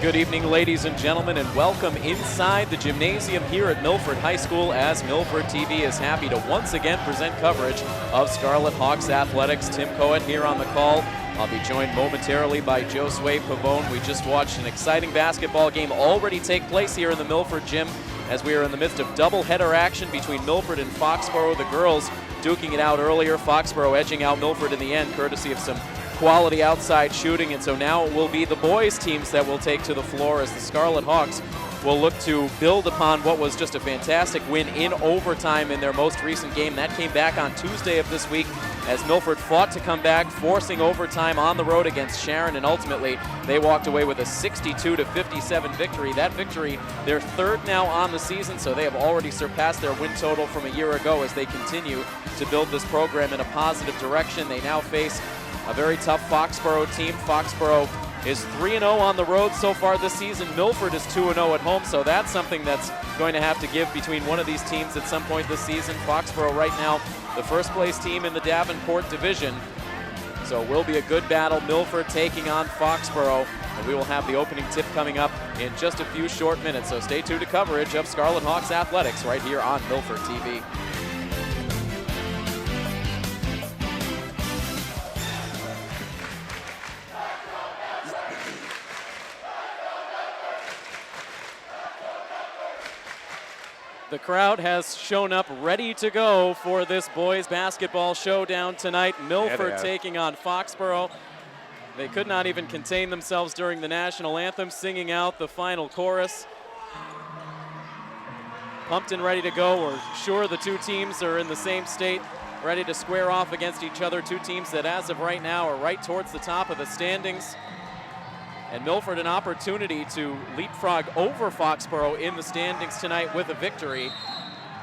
Good evening, ladies and gentlemen, and welcome inside the gymnasium here at Milford High School as Milford TV is happy to once again present coverage of Scarlet Hawks athletics. Tim Coet here on the call. I'll be joined momentarily by Josue Pavone. We just watched an exciting basketball game already take place here in the Milford gym as we are in the midst of doubleheader action between Milford and Foxboro. The girls duking it out earlier, Foxboro edging out Milford in the end, courtesy of some quality outside shooting, and so now it will be the boys teams that will take to the floor as the Scarlet Hawks will look to build upon what was just a fantastic win in overtime in their most recent game. That came back on Tuesday of this week as Milford fought to come back, forcing overtime on the road against Sharon, and ultimately they walked away with a 62-57 victory. That victory, their third now on the season, so they have already surpassed their win total from a year ago as they continue to build this program in a positive direction. They now face a very tough Foxboro team. Foxboro is 3-0 on the road so far this season. Milford is 2-0 at home, so that's something that's going to have to give between one of these teams at some point this season. Foxboro right now the first place team in the Davenport division, so it will be a good battle. Milford taking on Foxboro, and we will have the opening tip coming up in just a few short minutes, so stay tuned to coverage of Scarlet Hawks athletics right here on Milford TV. The crowd has shown up ready to go for this boys basketball showdown tonight. Milford taking on Foxboro. They could not even contain themselves during the national anthem, singing out the final chorus. Pumped and ready to go. We're sure the two teams are in the same state, ready to square off against each other. Two teams that as of right now are right towards the top of the standings. And Milford an opportunity to leapfrog over Foxboro in the standings tonight with a victory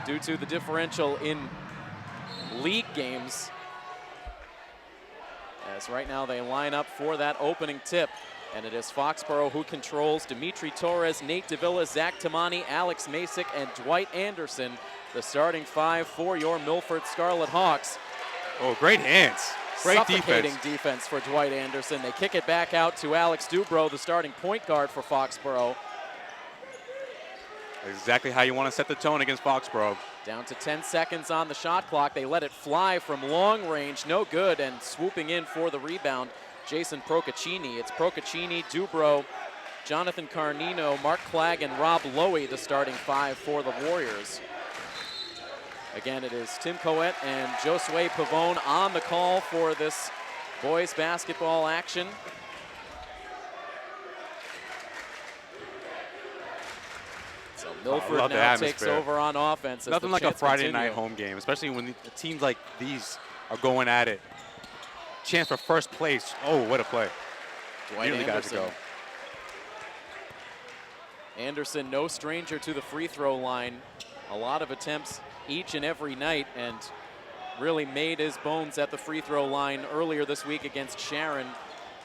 due to the differential in league games. As right now they line up for that opening tip, and it is Foxboro who controls. Dimitri Torres, Nate Davila, Zach Tamani, Alex Masick, and Dwight Anderson, the starting five for your Milford Scarlet Hawks. Oh, great hands. Great Suffocating defense for Dwight Anderson. They kick it back out to Alex Dubrow, the starting point guard for Foxboro. Exactly how you want to set the tone against Foxboro. Down to 10 seconds on the shot clock. They let it fly from long range, no good, and swooping in for the rebound, Jason Procaccini. It's Procaccini, Dubrow, Jonathan Carnino, Mark Clegg, and Rob Lowy, the starting five for the Warriors. Again, it is Tim Coet and Josue Pavone on the call for this boys basketball action. So Milford now takes over on offense. Nothing like a Friday night home game, especially when the teams like these are going at it. Chance for first place. Oh, what a play. Dwight Anderson. Anderson, no stranger to the free throw line. A lot of attempts each and every night, and really made his bones at the free throw line earlier this week against Sharon.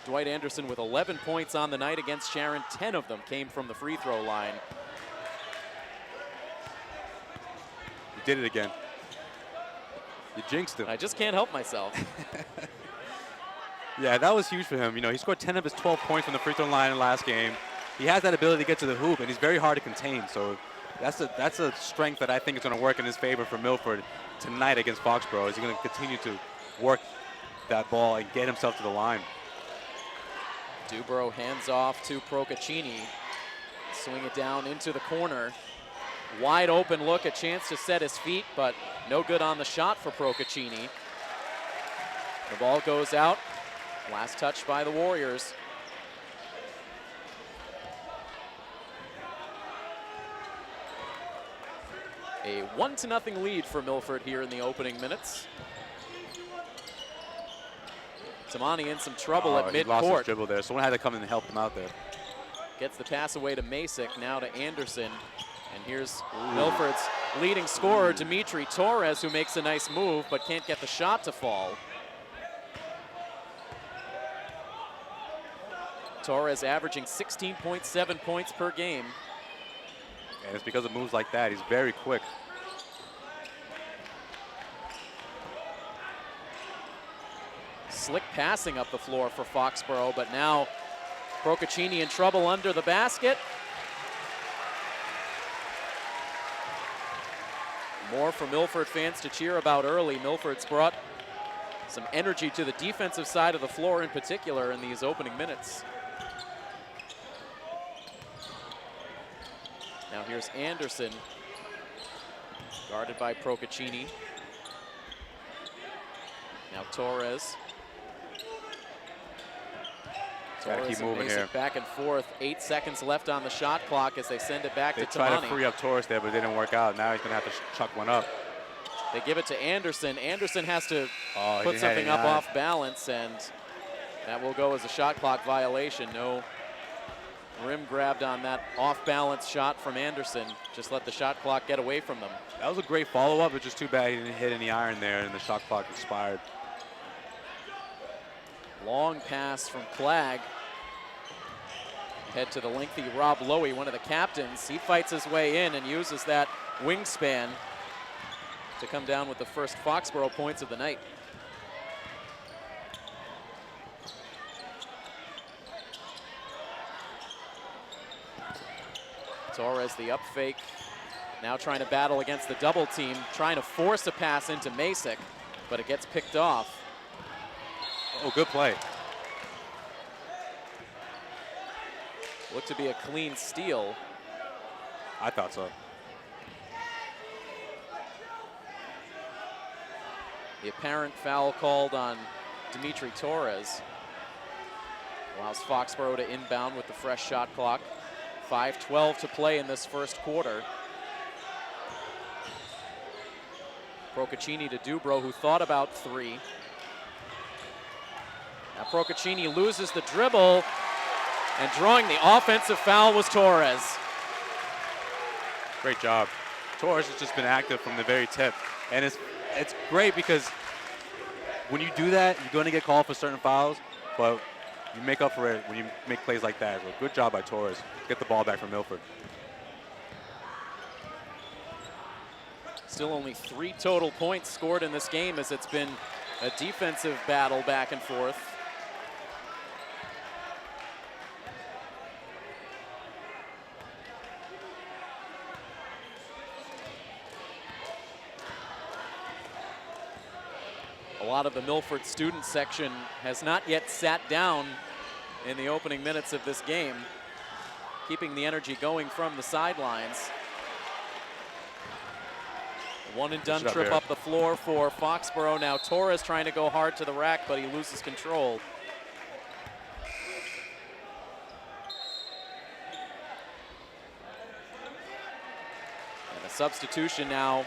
Dwight Anderson with 11 points on the night against Sharon. 10 of them came from the free throw line. You did it again. You jinxed him. I just can't help myself. Yeah, that was huge for him. You know, he scored 10 of his 12 points from the free throw line in the last game. He has that ability to get to the hoop, and he's very hard to contain. So that's a strength that I think is going to work in his favor for Milford tonight against Foxboro. Is he going to continue to work that ball and get himself to the line? Dubrow hands off to Procaccini. Swing it down into the corner. Wide open look, a chance to set his feet, but no good on the shot for Procaccini. The ball goes out. Last touch by the Warriors. A 1-0 lead for Milford here in the opening minutes. Tamani in some trouble at midcourt. He lost his dribble there. Someone had to come in and help him out there. Gets the pass away to Masick, now to Anderson. And here's Milford's leading scorer, Dimitri Torres, who makes a nice move but can't get the shot to fall. Torres averaging 16.7 points per game. And it's because of moves like that. He's very quick. Slick passing up the floor for Foxboro, but now Procaccini in trouble under the basket. More for Milford fans to cheer about early. Milford's brought some energy to the defensive side of the floor in particular in these opening minutes. Now here's Anderson, guarded by Procaccini. Now Torres. Gotta keep moving here. Back and forth. 8 seconds left on the shot clock as they send it back to Tamani. They try to free up Torres there, but it didn't work out. Now he's gonna have to chuck one up. They give it to Anderson. Anderson has to put something up off balance, and that will go as a shot clock violation. No rim grabbed on that off-balance shot from Anderson. Just let the shot clock get away from them. That was a great follow-up. It's just too bad he didn't hit any iron there, and the shot clock expired. Long pass from Clegg. Head to the lengthy Rob Lowy, one of the captains. He fights his way in and uses that wingspan to come down with the first Foxboro points of the night. Torres, the up fake, now trying to battle against the double team, trying to force a pass into Masick, but it gets picked off. Oh, good play. Looked to be a clean steal. I thought so. The apparent foul called on Dimitri Torres allows Foxboro to inbound with the fresh shot clock. 5:12 to play in this first quarter. Procaccini to Dubrow, who thought about three. Now Procaccini loses the dribble, and drawing the offensive foul was Torres. Great job. Torres has just been active from the very tip. And it's great because when you do that, you're going to get called for certain fouls, but you make up for it when you make plays like that. So good job by Torres. Get the ball back from Milford. Still only 3 total points scored in this game as it's been a defensive battle back and forth. A lot of the Milford student section has not yet sat down in the opening minutes of this game, keeping the energy going from the sidelines. One and done trip up the floor for Foxboro. Now Torres trying to go hard to the rack, but he loses control. And a substitution now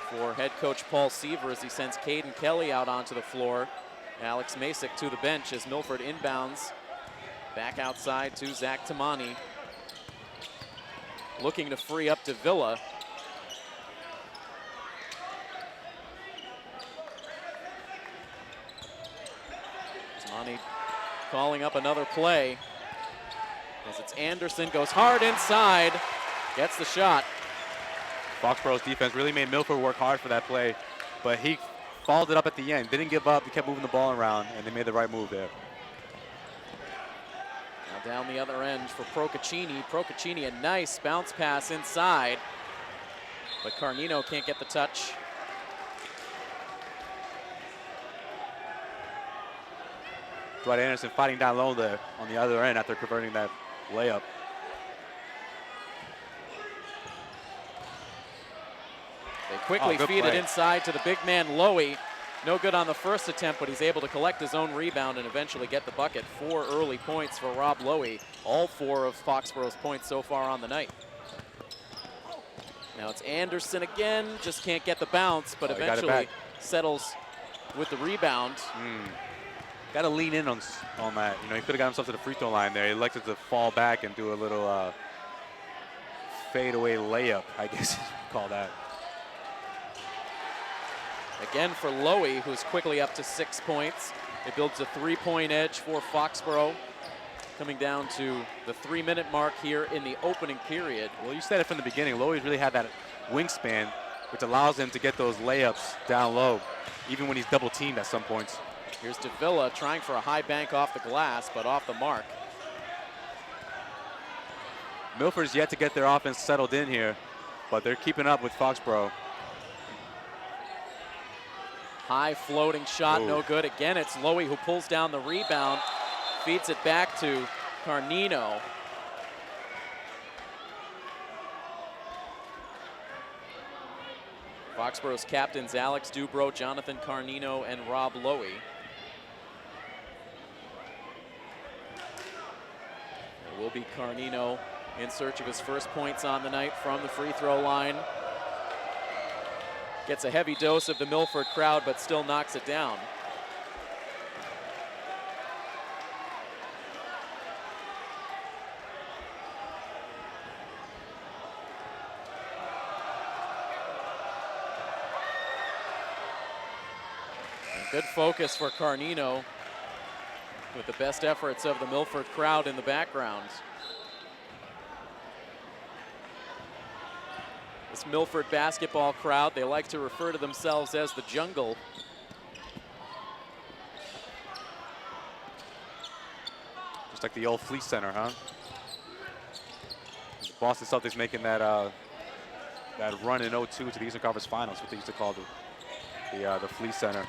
for head coach Paul Seaver as he sends Caden Kelly out onto the floor. Alex Masick to the bench as Milford inbounds. Back outside to Zach Tamani. Looking to free up to Villa. Tamani calling up another play. As it's Anderson, goes hard inside, gets the shot. Foxboro's defense really made Milford work hard for that play, but he followed it up at the end. Didn't give up, he kept moving the ball around, and they made the right move there. Now down the other end for Procaccini. Procaccini, a nice bounce pass inside, but Carnino can't get the touch. Dwight Anderson fighting down low there on the other end after converting that layup. They quickly feed it inside to the big man, Lowy. No good on the first attempt, but he's able to collect his own rebound and eventually get the bucket. 4 early points for Rob Lowy. All 4 of Foxboro's points so far on the night. Now it's Anderson again, just can't get the bounce, but eventually settles with the rebound. Got to lean in on that. You know, he could have got himself to the free throw line there. He elected to fall back and do a little fadeaway layup, I guess you call that. Again for Lowy, who's quickly up to 6 points. It builds a 3-point edge for Foxboro, coming down to the 3-minute mark here in the opening period. Well, you said it from the beginning. Lowy's really had that wingspan, which allows him to get those layups down low, even when he's double teamed at some points. Here's Davila trying for a high bank off the glass, but off the mark. Milford's yet to get their offense settled in here, but they're keeping up with Foxboro. High floating shot, no good. Again, it's Lowy who pulls down the rebound, feeds it back to Carnino. Foxboro's captains Alex Dubrow, Jonathan Carnino, and Rob Lowy. It will be Carnino in search of his first points on the night from the free throw line. Gets a heavy dose of the Milford crowd, but still knocks it down. Good focus for Carnino with the best efforts of the Milford crowd in the background. This Milford basketball crowd, they like to refer to themselves as the Jungle. Just like the old Fleet Center, huh? Boston Celtics making that that run in 02 to the Eastern Conference Finals, what they used to call the Fleet Center.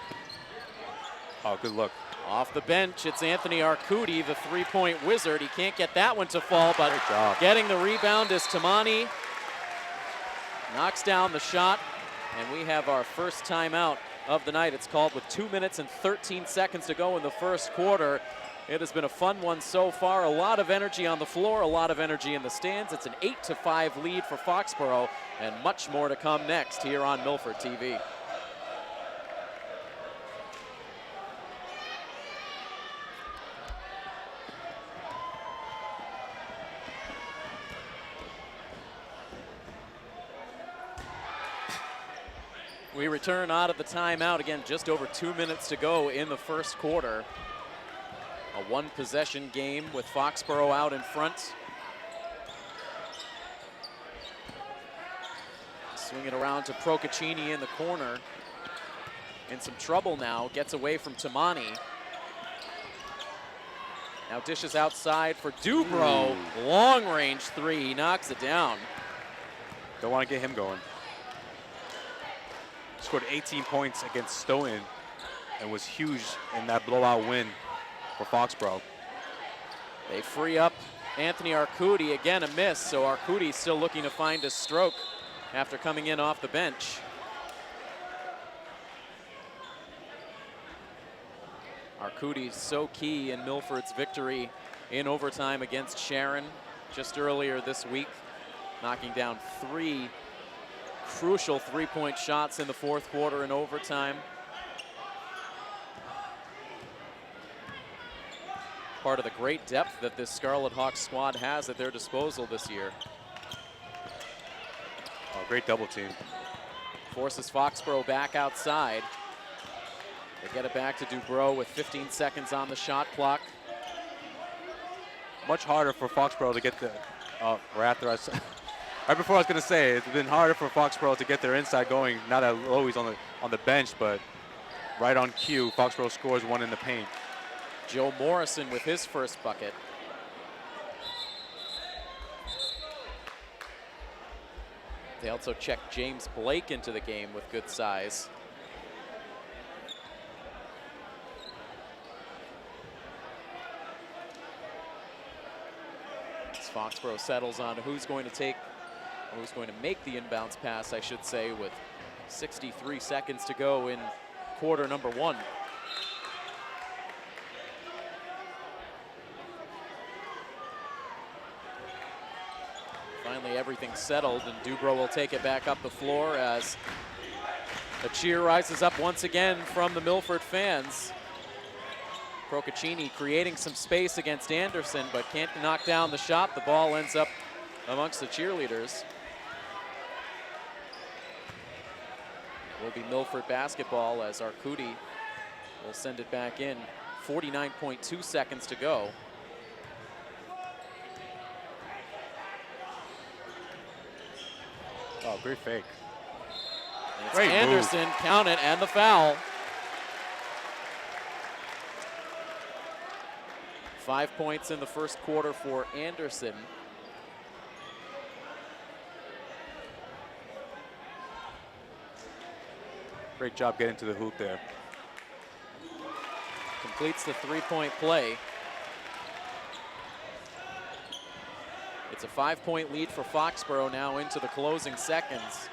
Oh, good look. Off the bench, it's Anthony Arcudi, the three-point wizard. He can't get that one to fall, but getting the rebound is Tamani. Knocks down the shot, and we have our first timeout of the night. It's called with 2 minutes and 13 seconds to go in the first quarter. It has been a fun one so far. A lot of energy on the floor, a lot of energy in the stands. It's an 8-5 lead for Foxboro, and much more to come next here on Milford TV. We return out of the timeout. Again, just over 2 minutes to go in the first quarter. A one-possession game with Foxboro out in front. Swing it around to Procaccini in the corner. In some trouble now, gets away from Tamani. Now dishes outside for Dubrow. Long-range three, he knocks it down. Don't want to get him going. Scored 18 points against Stoughton and was huge in that blowout win for Foxboro. They free up Anthony Arcudi. Again, a miss, so Arcudi still looking to find a stroke after coming in off the bench. Arcudi so key in Milford's victory in overtime against Sharon just earlier this week, knocking down 3 crucial three-point shots in the fourth quarter in overtime. Part of the great depth that this Scarlet Hawks squad has at their disposal this year. Oh, great double team. Forces Foxboro back outside. They get it back to Dubrow with 15 seconds on the shot clock. Much harder for Foxboro to get the, right before I was going to say, it's been harder for Foxboro to get their inside going, now that Lowy's on the bench, but right on cue, Foxboro scores one in the paint. Joe Morrison with his first bucket. They also checked James Blake into the game with good size. As Foxboro settles on who's going to make the inbounds pass, I should say, with 63 seconds to go in quarter number 1. Finally, everything's settled, and Dubrow will take it back up the floor as a cheer rises up once again from the Milford fans. Procaccini creating some space against Anderson, but can't knock down the shot. The ball ends up amongst the cheerleaders. Will be Milford basketball as Arcudi will send it back in. 49.2 seconds to go. Oh, great fake. And it's Anderson, count it, and the foul. 5 points in the first quarter for Anderson. Great job getting to the hoop there. Completes the three-point play. It's a 5-point lead for Foxboro now into the closing seconds.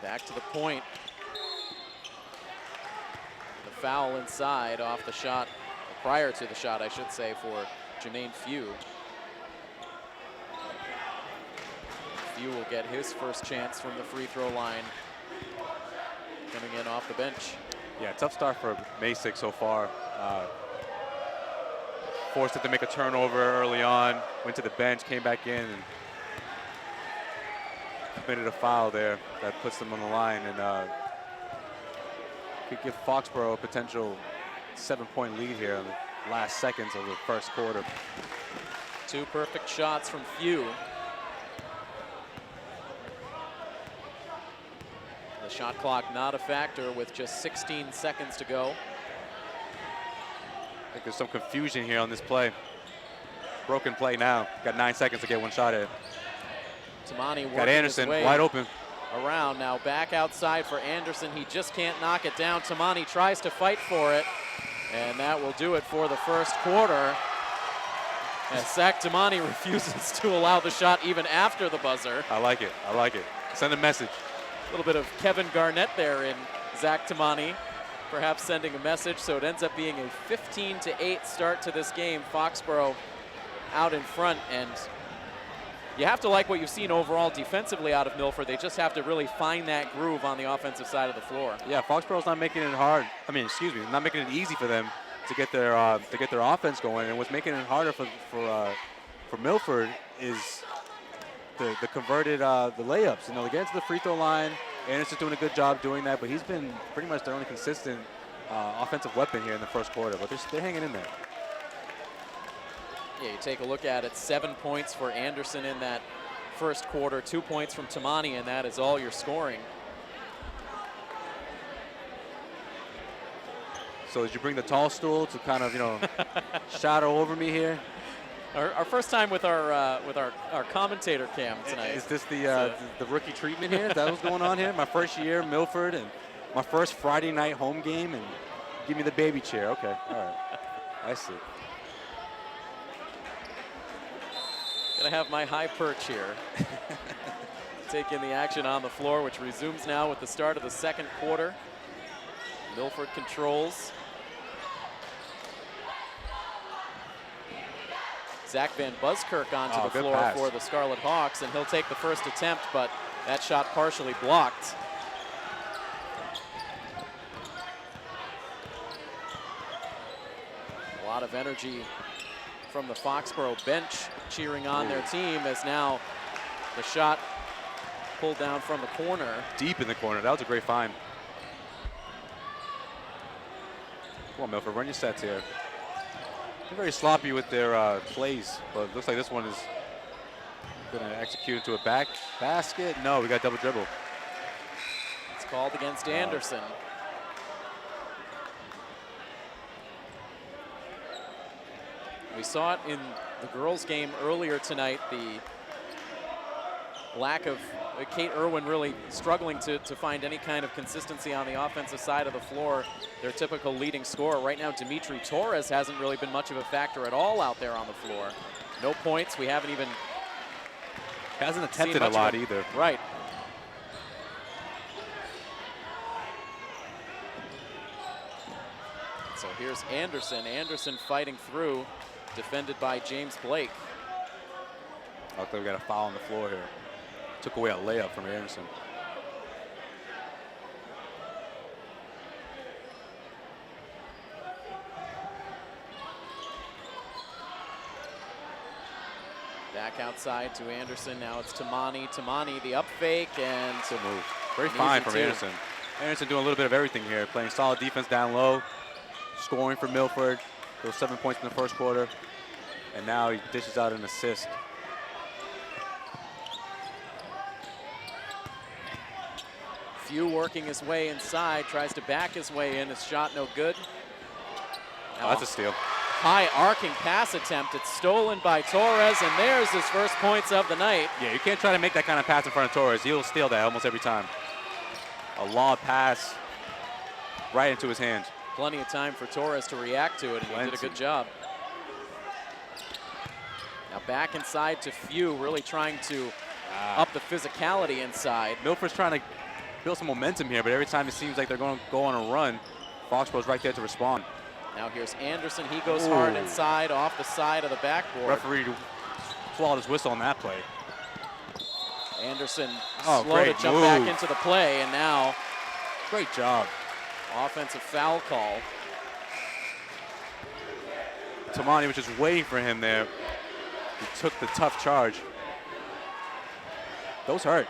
Back to the point. The foul inside off the shot, prior to the shot, I should say, for Jermaine Few. Few will get his first chance from the free throw line. Coming in off the bench. Yeah, tough start for Masick so far. Forced it to make a turnover early on, went to the bench, came back in, and committed a foul there that puts them on the line, and could give Foxboro a potential 7-point lead here in the last seconds of the first quarter. 2 perfect shots from Few. The shot clock not a factor with just 16 seconds to go. I think there's some confusion here on this play. Broken play now. Got 9 seconds to get one shot at. Tamani Got Anderson wide open. Around now, back outside for Anderson. He just can't knock it down. Tamani tries to fight for it, and that will do it for the first quarter. As Zach Tamani refuses to allow the shot even after the buzzer. I like it. I like it. Send a message. A little bit of Kevin Garnett there in Zach Tamani, perhaps sending a message. So it ends up being a 15-8 start to this game. Foxboro out in front, and you have to like what you've seen overall defensively out of Milford. They just have to really find that groove on the offensive side of the floor. Yeah, Foxboro's not making it hard. I mean, excuse me, not making it easy for them to get their offense going. And what's making it harder for Milford is the converted the layups. You know, they get into the free throw line. Anderson's doing a good job doing that, but he's been pretty much their only consistent offensive weapon here in the first quarter. But they're hanging in there. Yeah, you take a look at it, 7 points for Anderson in that first quarter, 2 points from Tamani, and that is all you're scoring. So did you bring the tall stool to kind of, you know, shadow over me here? Our first time with our commentator cam tonight. Is this the rookie treatment here? Is that what's going on here? My first year, Milford, and my first Friday night home game, and give me the baby chair. Okay, all right, I see. Gonna have my high perch here. Taking the action on the floor, which resumes now with the start of the second quarter. Milford controls. Zach Van Buskirk onto the floor pass for the Scarlet Hawks, and he'll take the first attempt, but that shot partially blocked. A lot of energy from the Foxboro bench cheering on their team, as now the shot pulled down from the corner. Deep in the corner. That was a great find. Come on, Milford, run your sets here. They're very sloppy with their plays, but it looks like this one is going to execute into a back basket. No, we got double dribble. It's called against Anderson. We saw it in the girls' game earlier tonight, the lack of Kate Irwin really struggling to find any kind of consistency on the offensive side of the floor. Their typical leading scorer. Right now, Dimitri Torres hasn't really been much of a factor at all out there on the floor. No points. We haven't even hasn't attempted a lot either. Right. So here's Anderson. Anderson fighting through, defended by James Blake. I think we got a foul on the floor here. Took away a layup from Anderson. Back outside to Anderson. Now it's Tamani. Tamani, the up fake, and good move. Very fine from Anderson. Anderson doing a little bit of everything here, playing solid defense down low, scoring for Milford. Those 7 points in the first quarter, and now he dishes out an assist. Few working his way inside, tries to back his way in. His shot no good. Oh, that's a steal. high arcing pass attempt. It's stolen by Torres, and there's his first points of the night. Yeah, you can't try to make that kind of pass in front of Torres. He'll steal that almost every time. A long pass right into his hands. Plenty of time for Torres to react to it, and he did a good job. Now back inside to Few, really trying to up the physicality inside. Milford's trying to build some momentum here, but every time it seems like they're going to go on a run, Foxboro's right there to respond. Now here's Anderson. He goes hard inside, off the side of the backboard. Referee swallowed his whistle on that play. Anderson slow to jump back into the play, and now great job. Offensive foul call. Tamani was just waiting for him there. He took the tough charge. Those hurt.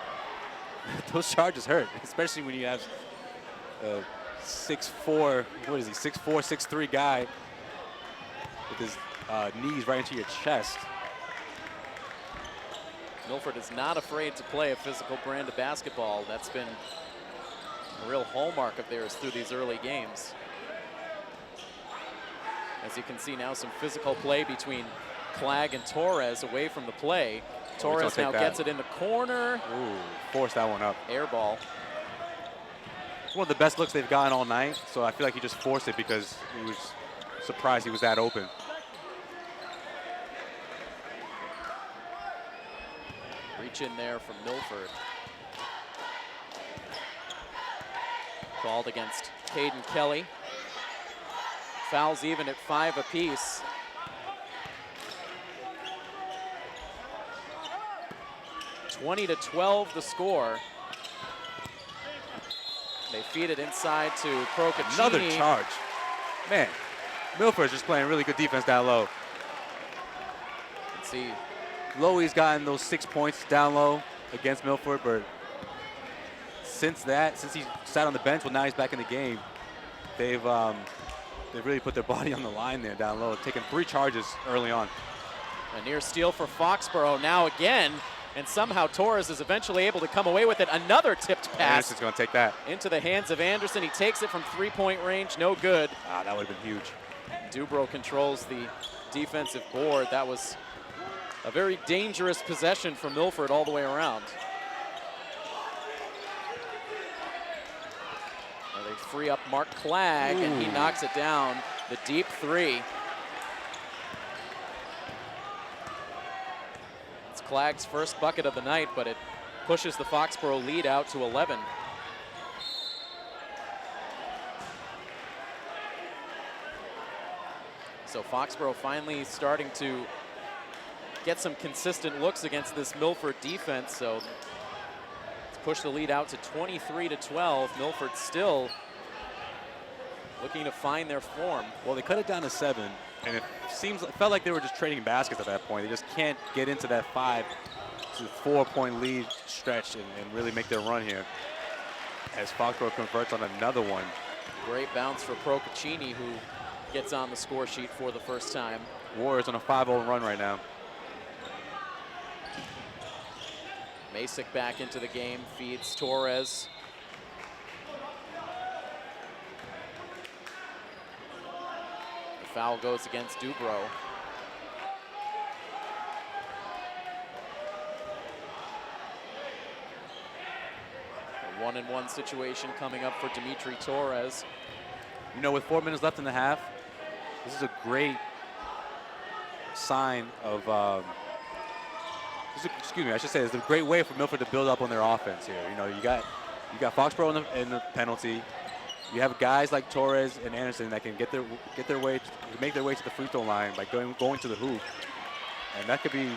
Those charges hurt, especially when you have a 6'4", what is he, 6'4", 6'3" guy with his knees right into your chest. Milford is not afraid to play a physical brand of basketball. That's been a real hallmark of theirs through these early games. As you can see now, some physical play between Clegg and Torres away from the play. Torres now gets it in the corner. Ooh, forced that one up. Air ball. It's one of the best looks they've gotten all night, so I feel like he just forced it because he was surprised he was that open. Reach in there from Milford. Called against Caden Kelly. Fouls even at 5 apiece. (20-12) the score. They feed it inside to Procaccini. Another charge. Man, Milford's just playing really good defense down low. Let's see. Lowy's gotten those 6 points down low against Milford, but since he sat on the bench, well, now he's back in the game. They've really put their body on the line there down low, taking 3 charges early on. A near steal for Foxboro now again, and somehow Torres is eventually able to come away with it. Another tipped pass. Anderson's going to take that. Into the hands of Anderson. He takes it from 3-point range, no good. Ah, that would have been huge. Dubrow controls the defensive board. That was a very dangerous possession for Milford all the way around. Now they free up Mark Clegg, and he knocks it down. The deep 3. It's Clagg's first bucket of the night, but it pushes the Foxboro lead out to 11. So Foxboro finally starting to get some consistent looks against this Milford defense. So let's push the lead out to 23-12. Milford still looking to find their form. Well, they cut it down to 7, and it felt like they were just trading baskets at that point. They just can't get into that 5 to 4-point lead stretch and really make their run here. As Foxboro converts on another one. Great bounce for Procaccini, who gets on the score sheet for the first time. Warriors on a 5-0 run right now. Masick back into the game, feeds Torres. The foul goes against Dubrow. A 1-and-1 situation coming up for Dimitri Torres. You know, with 4 minutes left in the half, this is a great sign of, excuse me, I should say, it's a great way for Milford to build up on their offense here. You know, you got Foxboro in the penalty. You have guys like Torres and Anderson that can make their way to the free throw line by going to the hoop, and that could be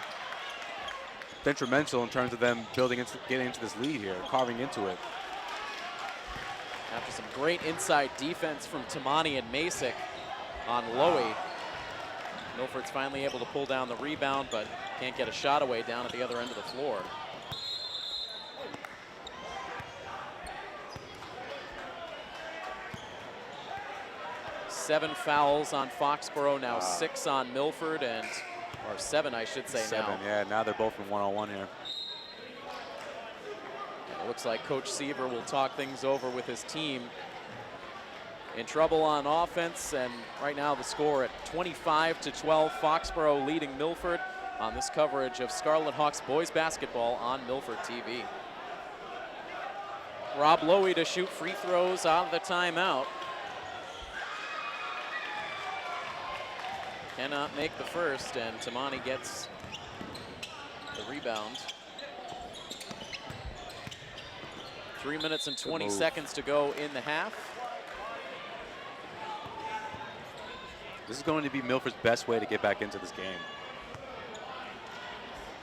detrimental in terms of them getting into this lead here, carving into it. After some great inside defense from Tamani and Masick on Lowy. Milford's finally able to pull down the rebound, but can't get a shot away down at the other end of the floor. Seven fouls on Foxboro, now 6 on Milford, or 7, I should say. 7, now. yeah, now they're both in one-on-one here. It looks like Coach Seaver will talk things over with his team in trouble on offense, and right now the score at 25-12, Foxboro leading Milford on this coverage of Scarlet Hawks boys basketball on Milford TV. Rob Lowy to shoot free throws out of the timeout. Cannot make the first, and Tamani gets the rebound. 3 minutes and 20 seconds to go in the half. This is going to be Milford's best way to get back into this game.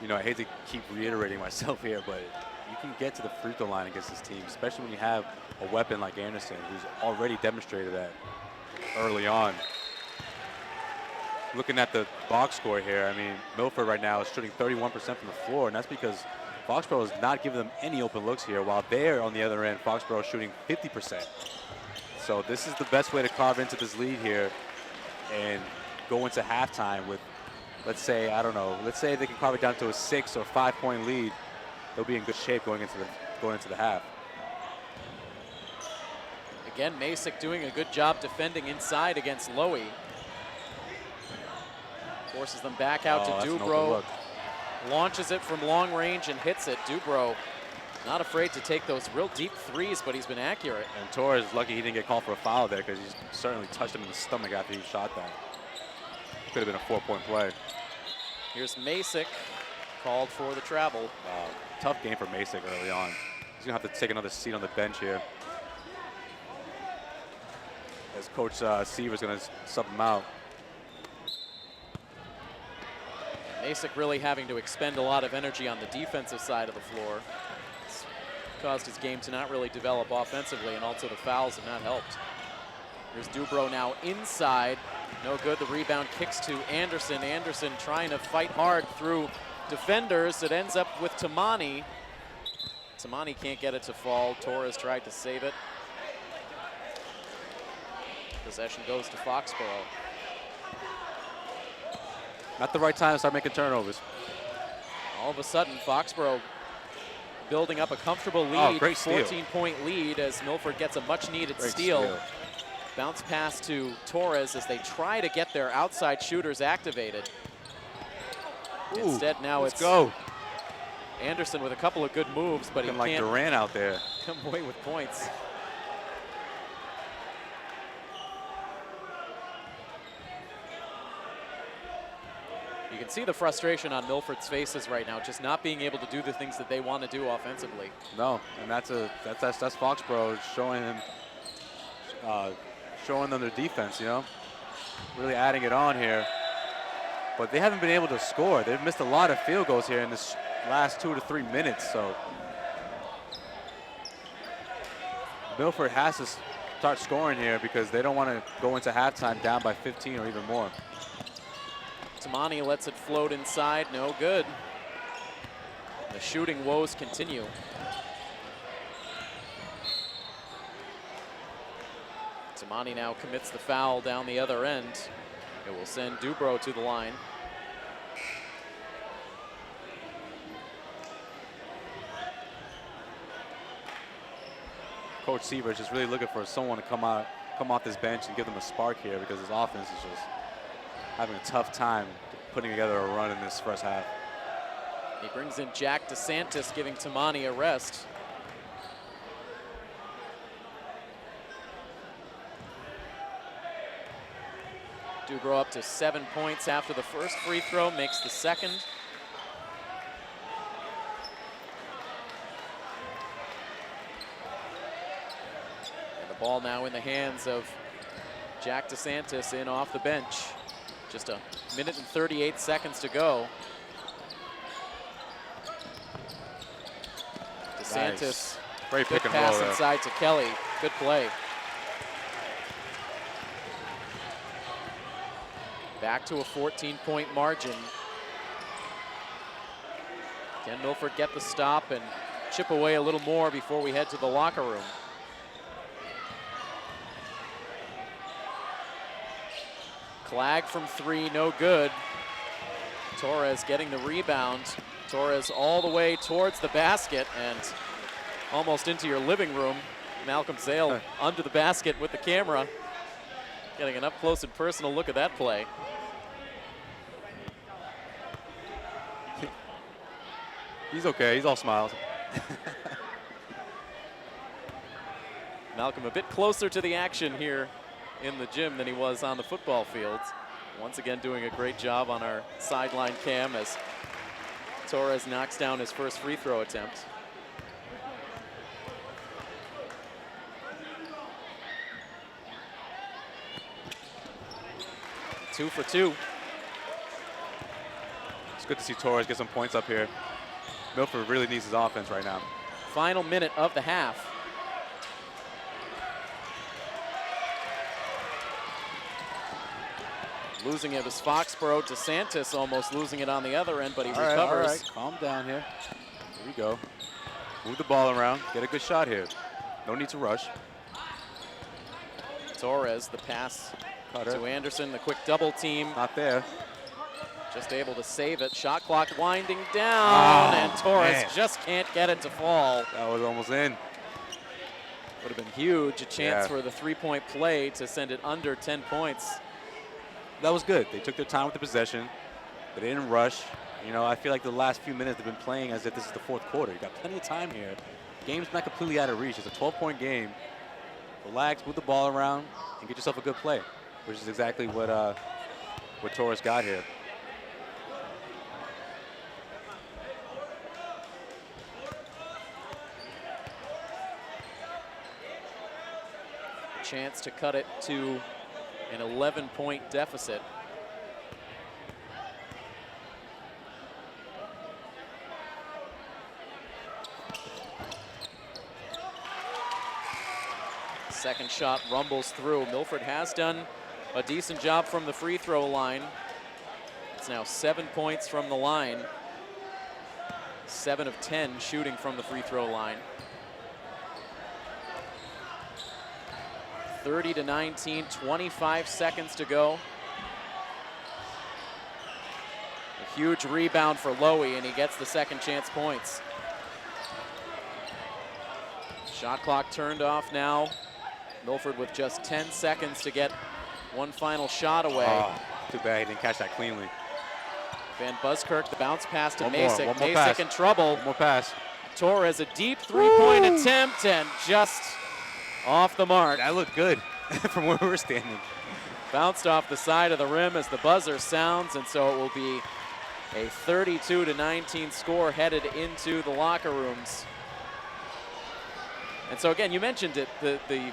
You know, I hate to keep reiterating myself here, but you can get to the free throw line against this team, especially when you have a weapon like Anderson, who's already demonstrated that early on. Looking at the box score here, I mean, Milford right now is shooting 31% from the floor, and that's because Foxboro is not giving them any open looks here, while they're on the other end, Foxboro is shooting 50%. So this is the best way to carve into this lead here and go into halftime with, let's say, I don't know, let's say they can carve it down to a 6 or 5 point lead. They'll be in good shape going into the half. Again, Masick doing a good job defending inside against Lowy. Forces them back out to Dubrow. Launches it from long range and hits it. Dubrow not afraid to take those real deep threes, but he's been accurate. And Torres is lucky he didn't get called for a foul there, because he certainly touched him in the stomach after he shot that. Could have been a 4-point play. Here's Masick, called for the travel. Tough game for Masick early on. He's gonna have to take another seat on the bench here, as Coach Seaver's gonna sub him out. Masick really having to expend a lot of energy on the defensive side of the floor. It's caused his game to not really develop offensively, and also the fouls have not helped. Here's Dubrow now inside. No good. The rebound kicks to Anderson. Anderson trying to fight hard through defenders. It ends up with Tamani. Tamani can't get it to fall. Torres tried to save it. Possession goes to Foxboro. Not the right time to start making turnovers. All of a sudden, Foxboro building up a comfortable lead. Oh, great steal. 14-point lead as Milford gets a much-needed steal. Bounce pass to Torres as they try to get their outside shooters activated. Ooh, instead, now let's it's go. Anderson with a couple of good moves, but he like can't Durant out there. come away with points. You can see the frustration on Milford's faces right now, just not being able to do the things that they want to do offensively. No, and that's Foxboro showing them their defense, you know, really adding it on here. But they haven't been able to score. They've missed a lot of field goals here in this last 2 to 3 minutes. So Milford has to start scoring here, because they don't want to go into halftime down by 15 or even more. Tamani lets it float inside, no good. The shooting woes continue. Tamani now commits the foul down the other end. It will send Dubrow to the line. Coach Seaver is just really looking for someone to come off this bench and give them a spark here, because his offense is just having a tough time putting together a run in this first half. He brings in Jack DeSantis, giving Tamani a rest. Dubrow up to 7 points after the first free throw, makes the second. And the ball now in the hands of Jack DeSantis in off the bench. Just a minute and 38 seconds to go. DeSantis, nice. Very good pick and pass roll there. inside to Kelly. Good play. Back to a 14-point margin. Can Milford get the stop and chip away a little more before we head to the locker room? Clag from 3, no good. Torres getting the rebound. Torres all the way towards the basket and almost into your living room. Malcolm Zale under the basket with the camera. Getting an up close and personal look at that play. He's okay. He's all smiles. Malcolm a bit closer to the action here in the gym than he was on the football field. Once again doing a great job on our sideline cam as Torres knocks down his first free throw attempt. Two for two. It's good to see Torres get some points up here. Milford really needs his offense right now. Final minute of the half. Losing it was Foxboro. DeSantis almost losing it on the other end, but he recovers. All right, calm down here. Here we go. Move the ball around. Get a good shot here. No need to rush. Torres, the pass Cutter. to Anderson, the quick double team. Not there. Just able to save it. Shot clock winding down, and Torres man. just can't get it to fall. That was almost in. Would have been huge. A chance Yeah. for the three-point play to send it under 10 points. That was good. They took their time with the possession. They didn't rush. You know, I feel like the last few minutes they've been playing as if this is the fourth quarter. You got plenty of time here. Game's not completely out of reach. It's a 12-point game. Relax, move the ball around, and get yourself a good play, which is exactly what Torres got here. A chance to cut it to an 11-point deficit. Second shot rumbles through. Milford has done a decent job from the free throw line. It's now 7 points from the line. 7 of 10 shooting from the free throw line. 30-19, 25 seconds to go. A huge rebound for Lowy, and he gets the second chance points. Shot clock turned off now. Milford with just 10 seconds to get one final shot away. Oh, too bad he didn't catch that cleanly. Van Buskirk, the bounce pass to One more Masick. Masick pass. in trouble. One more pass. Torres, a deep three-point attempt, and just off the mark. That looked good from where we were standing. Bounced off the side of the rim as the buzzer sounds, and so it will be a 32-19 score headed into the locker rooms. And so again, you mentioned it, the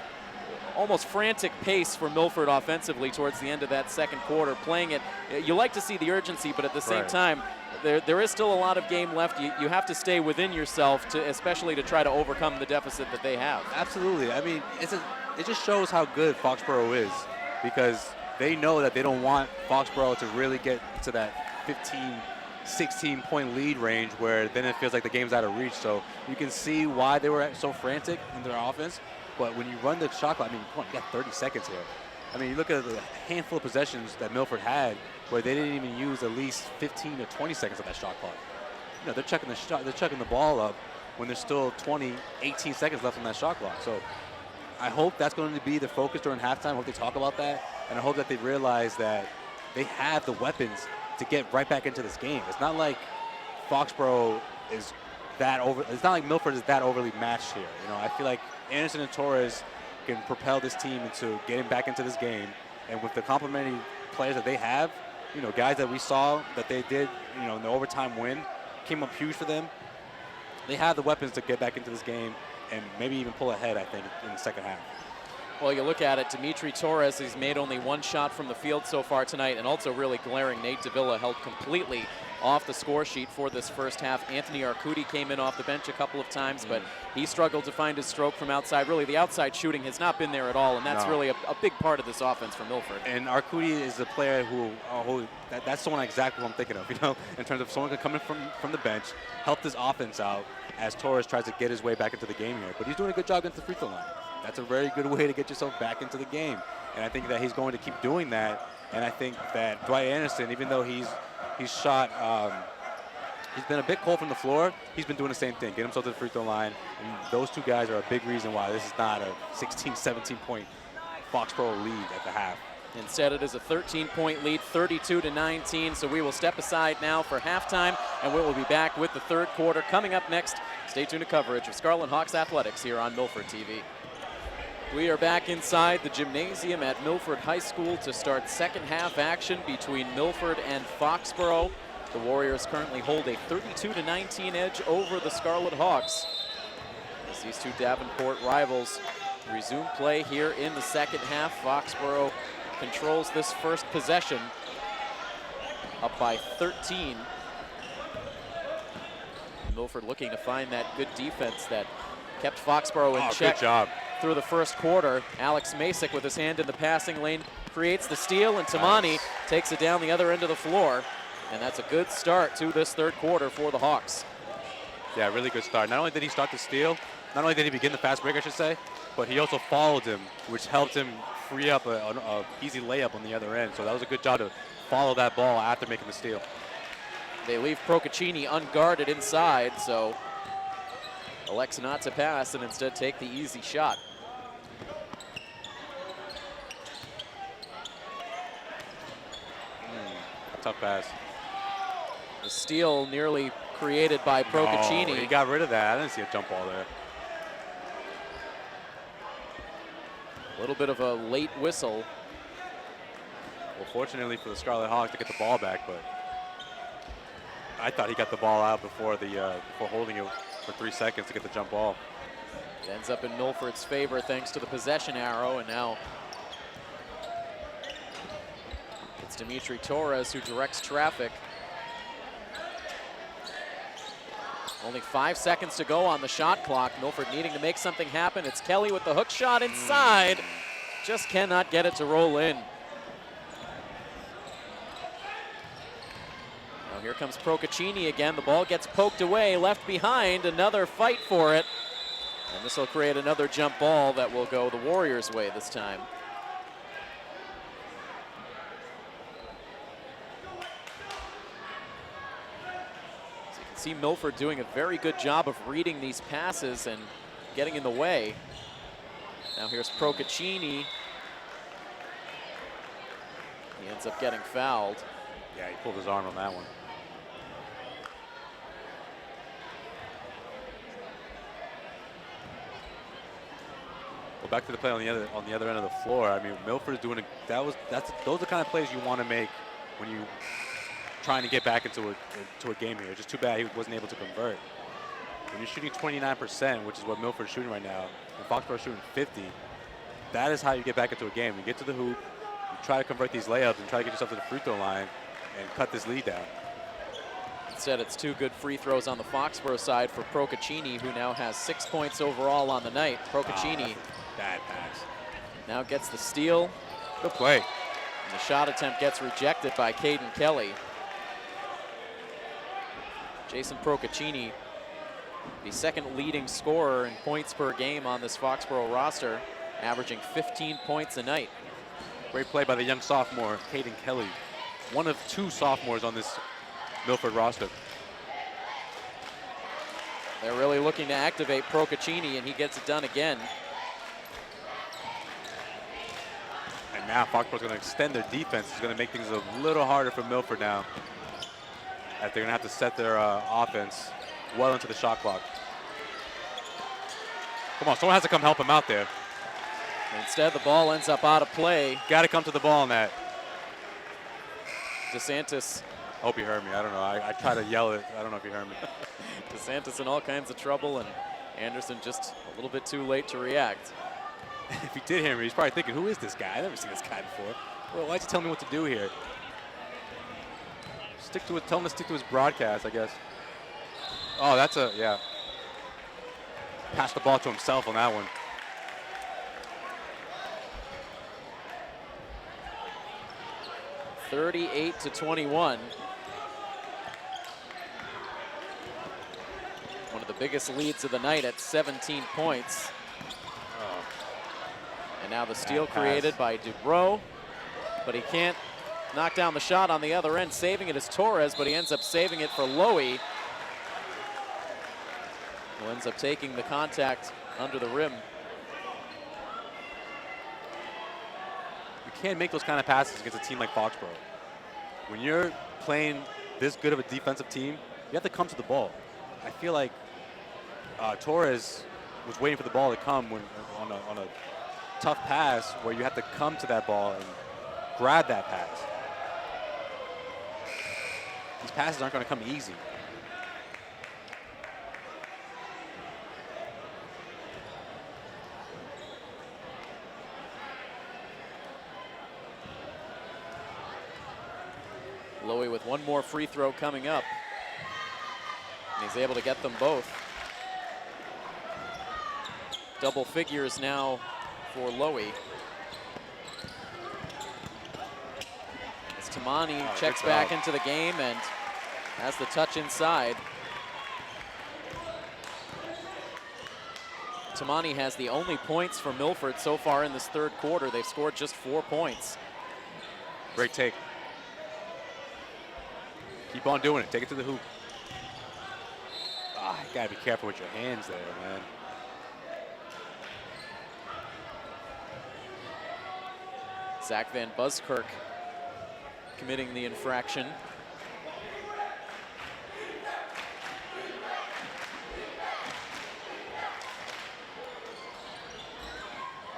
almost frantic pace for Milford offensively towards the end of that second quarter, playing it. You like to see the urgency, but at the same time, there is still a lot of game left. You have to stay within yourself, especially to try to overcome the deficit that they have. Absolutely. I mean, it just shows how good Foxboro is, because they know that they don't want Foxboro to really get to that 15, 16-point lead range where then it feels like the game's out of reach. So you can see why they were so frantic in their offense. But when you run the shot clock, I mean, come on, you got 30 seconds here. I mean, you look at the handful of possessions that Milford had where they didn't even use at least 15 or 20 seconds of that shot clock. You know, they're checking the shot, they're checking the ball up when there's still 20, 18 seconds left on that shot clock. So I hope that's going to be the focus during halftime. I hope they talk about that, and I hope that they realize that they have the weapons to get right back into this game. It's not like Foxboro is that over. It's not like Milford is that overly matched here. You know, I feel like Anderson and Torres can propel this team into getting back into this game, and with the complementary players that they have, you know, guys that we saw that they did, you know, in the overtime win, came up huge for them. They have the weapons to get back into this game and maybe even pull ahead, I think, in the second half. Well, you look at it, Dimitri Torres, he's made only one shot from the field so far tonight, and also really glaring, Nate Davila held completely off the score sheet for this first half. Anthony Arcudi came in off the bench a couple of times, but he struggled to find his stroke from outside. Really, the outside shooting has not been there at all, and that's really a big part of this offense for Milford. And Arcudi is a player who that's someone exactly who I'm thinking of, you know, in terms of someone who can come in from the bench, help this offense out as Torres tries to get his way back into the game here. But he's doing a good job against the free throw line. That's a very good way to get yourself back into the game. And I think that he's going to keep doing that. And I think that Dwight Anderson, even though he's shot, he's been a bit cold from the floor, he's been doing the same thing, get himself to the free throw line. And those two guys are a big reason why this is not a 16, 17-point Foxboro lead at the half. Instead, it is a 13-point lead, 32-19. So we will step aside now for halftime, and we will be back with the third quarter coming up next. Stay tuned to coverage of Scarlet Hawks Athletics here on Milford TV. We are back inside the gymnasium at Milford High School to start second half action between Milford and Foxboro. The Warriors currently hold a 32-19 edge over the Scarlet Hawks, as these two Davenport rivals resume play here in the second half. Foxboro controls this first possession, up by 13. Milford looking to find that good defense that kept Foxboro in check. Good job through the first quarter. Alex Masick with his hand in the passing lane creates the steal, and Tamani takes it down the other end of the floor. And that's a good start to this third quarter for the Hawks. Yeah, really good start. Not only did he start the steal, not only did he begin the fast break, I should say, but he also followed him, which helped him free up a easy layup on the other end. So that was a good job to follow that ball after making the steal. They leave Procaccini unguarded inside, so elects not to pass and instead take the easy shot. Tough pass. The steal nearly created by Procaccini. Oh, he got rid of that. I didn't see a jump ball there. A little bit of a late whistle. Well, fortunately for the Scarlet Hawks to get the ball back, but I thought he got the ball out before holding it for 3 seconds to get the jump ball. It ends up in Milford's favor thanks to the possession arrow, and now it's Dimitri Torres who directs traffic. Only 5 seconds to go on the shot clock. Milford needing to make something happen. It's Kelly with the hook shot inside. Just cannot get it to roll in. Now here comes Procaccini again. The ball gets poked away, left behind. Another fight for it. And this will create another jump ball that will go the Warriors' way this time. See Milford doing a very good job of reading these passes and getting in the way. Now here's Procaccini. He ends up getting fouled. Yeah, he pulled his arm on that one. Well, back to the play on the other end of the floor. I mean, Milford is doing those are the kind of plays you want to make when you trying to get back into a game here. Just too bad he wasn't able to convert. When you're shooting 29%, which is what Milford's shooting right now, and Foxboro's shooting 50, that is how you get back into a game. You get to the hoop, you try to convert these layups and try to get yourself to the free throw line and cut this lead down. Instead, it's 2 good free throws on the Foxboro side for Procaccini, who now has 6 points overall on the night. Procaccini bad pass. Now gets the steal. Good play. And the shot attempt gets rejected by Caden Kelly. Jason Procaccini, the second leading scorer in points per game on this Foxboro roster, averaging 15 points a night. Great play by the young sophomore, Caden Kelly. One of 2 sophomores on this Milford roster. They're really looking to activate Procaccini, and he gets it done again. And now Foxboro's going to extend their defense. It's going to make things a little harder for Milford now, as they're going to have to set their offense well into the shot clock. Come on, someone has to come help him out there. Instead, the ball ends up out of play. Got to come to the ball on that. DeSantis. Hope you heard me. I don't know. I try to yell it. I don't know if you heard me. DeSantis in all kinds of trouble, and Anderson just a little bit too late to react. If he did hear me, he's probably thinking, who is this guy? I've never seen this guy before. Well, why'd you tell me what to do here? Stick to it. Tell him to stick to his broadcast, I guess. Oh, that's yeah. Passed the ball to himself on that one. (38-21). One of the biggest leads of the night at 17 points. Oh. And now the steal created by Dubrow, but he can't knock down the shot on the other end. Saving it is Torres, but he ends up saving it for Lowy, who ends up taking the contact under the rim. You can't make those kind of passes against a team like Foxboro. When you're playing this good of a defensive team, you have to come to the ball. I feel like Torres was waiting for the ball to come when on a tough pass where you have to come to that ball and grab that pass. These passes aren't going to come easy. Lowy with one more free throw coming up. And he's able to get them both. Double figures now for Lowy. As Tamani checks back into the game and has the touch inside. Tamani has the only points for Milford so far in this third quarter. They've scored just 4 points. Great take. Keep on doing it. Take it to the hoop. You gotta be careful with your hands there, man. Zach Van Buskirk committing the infraction.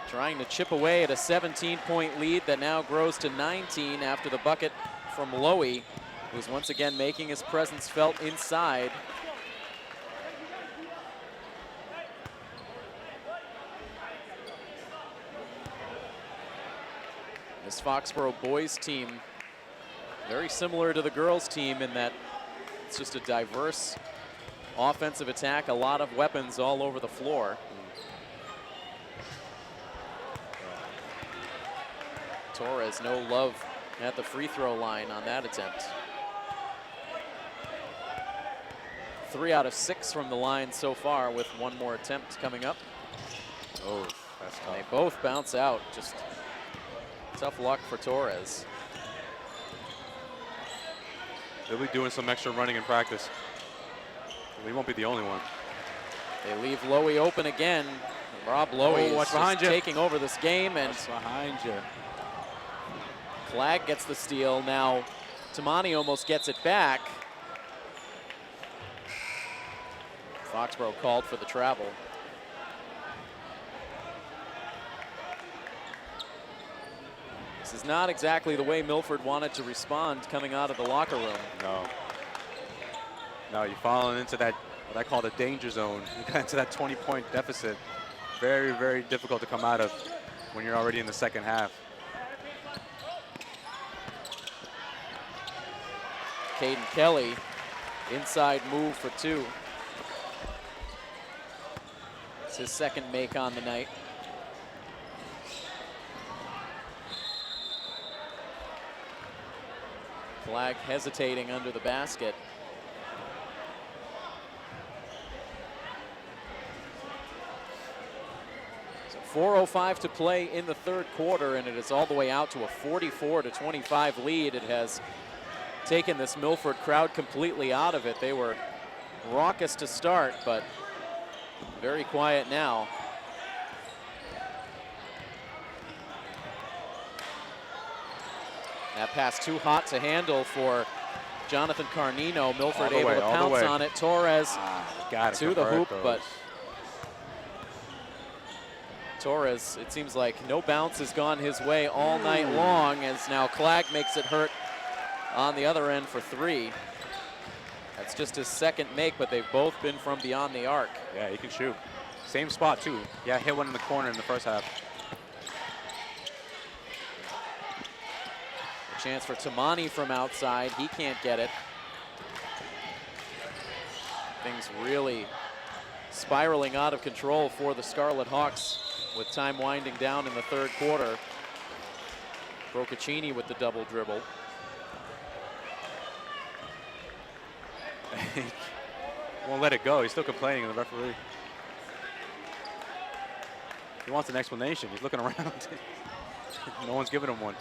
Trying to chip away at a 17-point lead that now grows to 19 after the bucket from Lowy, who's once again making his presence felt inside. This Foxboro boys team, very similar to the girls team in that it's just a diverse offensive attack, a lot of weapons all over the floor. Torres, no love at the free throw line on that attempt. 3 out of 6 from the line so far, with one more attempt coming up. Oh, that's tough. They both bounce out. Just tough luck for Torres. They'll be doing some extra running in practice. He won't be the only one. They leave Lowy open again. Rob Lowy is just taking over this game, and what's behind you? Flagg gets the steal. Now Tamani almost gets it back. Foxboro called for the travel. This is not exactly the way Milford wanted to respond coming out of the locker room. No, you're falling into that, what I call the danger zone. You got into that 20-point deficit. Very, very difficult to come out of when you're already in the second half. Caden Kelly, inside move for 2. It's his second make on the night. Flagg hesitating under the basket. So 4:05 to play in the third quarter, and it is all the way out to a 44-25 lead. It has taken this Milford crowd completely out of it. They were raucous to start, but very quiet now. That pass too hot to handle for Jonathan Carnino. Milford able to pounce on it. Torres to the hoop, but Torres, it seems like no bounce has gone his way all night long, as now Flagg makes it hurt on the other end for 3. That's just his second make, but they've both been from beyond the arc. Yeah, he can shoot. Same spot, too. Yeah, hit one in the corner in the first half. A chance for Tamani from outside. He can't get it. Things really spiraling out of control for the Scarlet Hawks with time winding down in the third quarter. Procaccini with the double dribble. Won't let it go. He's still complaining to the referee. He wants an explanation. He's looking around. No one's giving him one.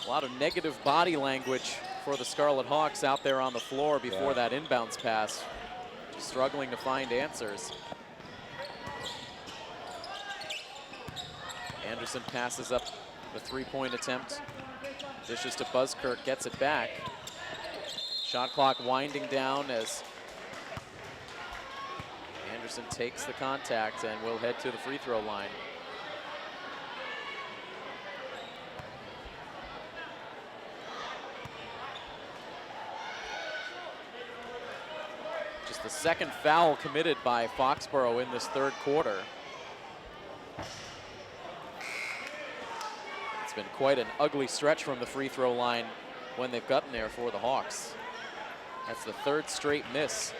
A lot of negative body language for the Scarlet Hawks out there on the floor before that inbounds pass. Just struggling to find answers. Anderson passes up the three-point attempt. Dishes to Buzzkirk, gets it back. Shot clock winding down as Anderson takes the contact and will head to the free throw line. Just the second foul committed by Foxboro in this third quarter. It's been quite an ugly stretch from the free throw line when they've gotten there for the Hawks. That's the third straight miss.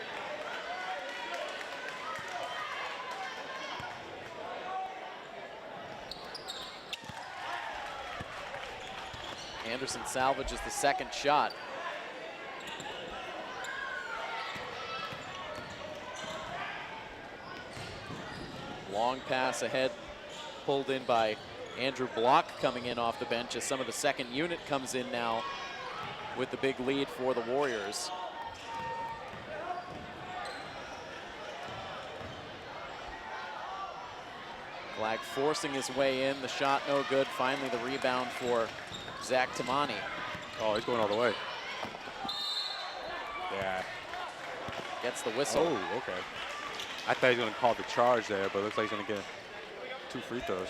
Anderson salvages the second shot. Long pass ahead, pulled in by Andrew Block coming in off the bench as some of the second unit comes in now with the big lead for the Warriors. Flag forcing his way in, the shot no good. Finally the rebound for Zach Tamani. Oh, he's going all the way. Yeah. Gets the whistle. Oh, okay. I thought he was going to call the charge there, but it looks like he's going to get 2 free throws.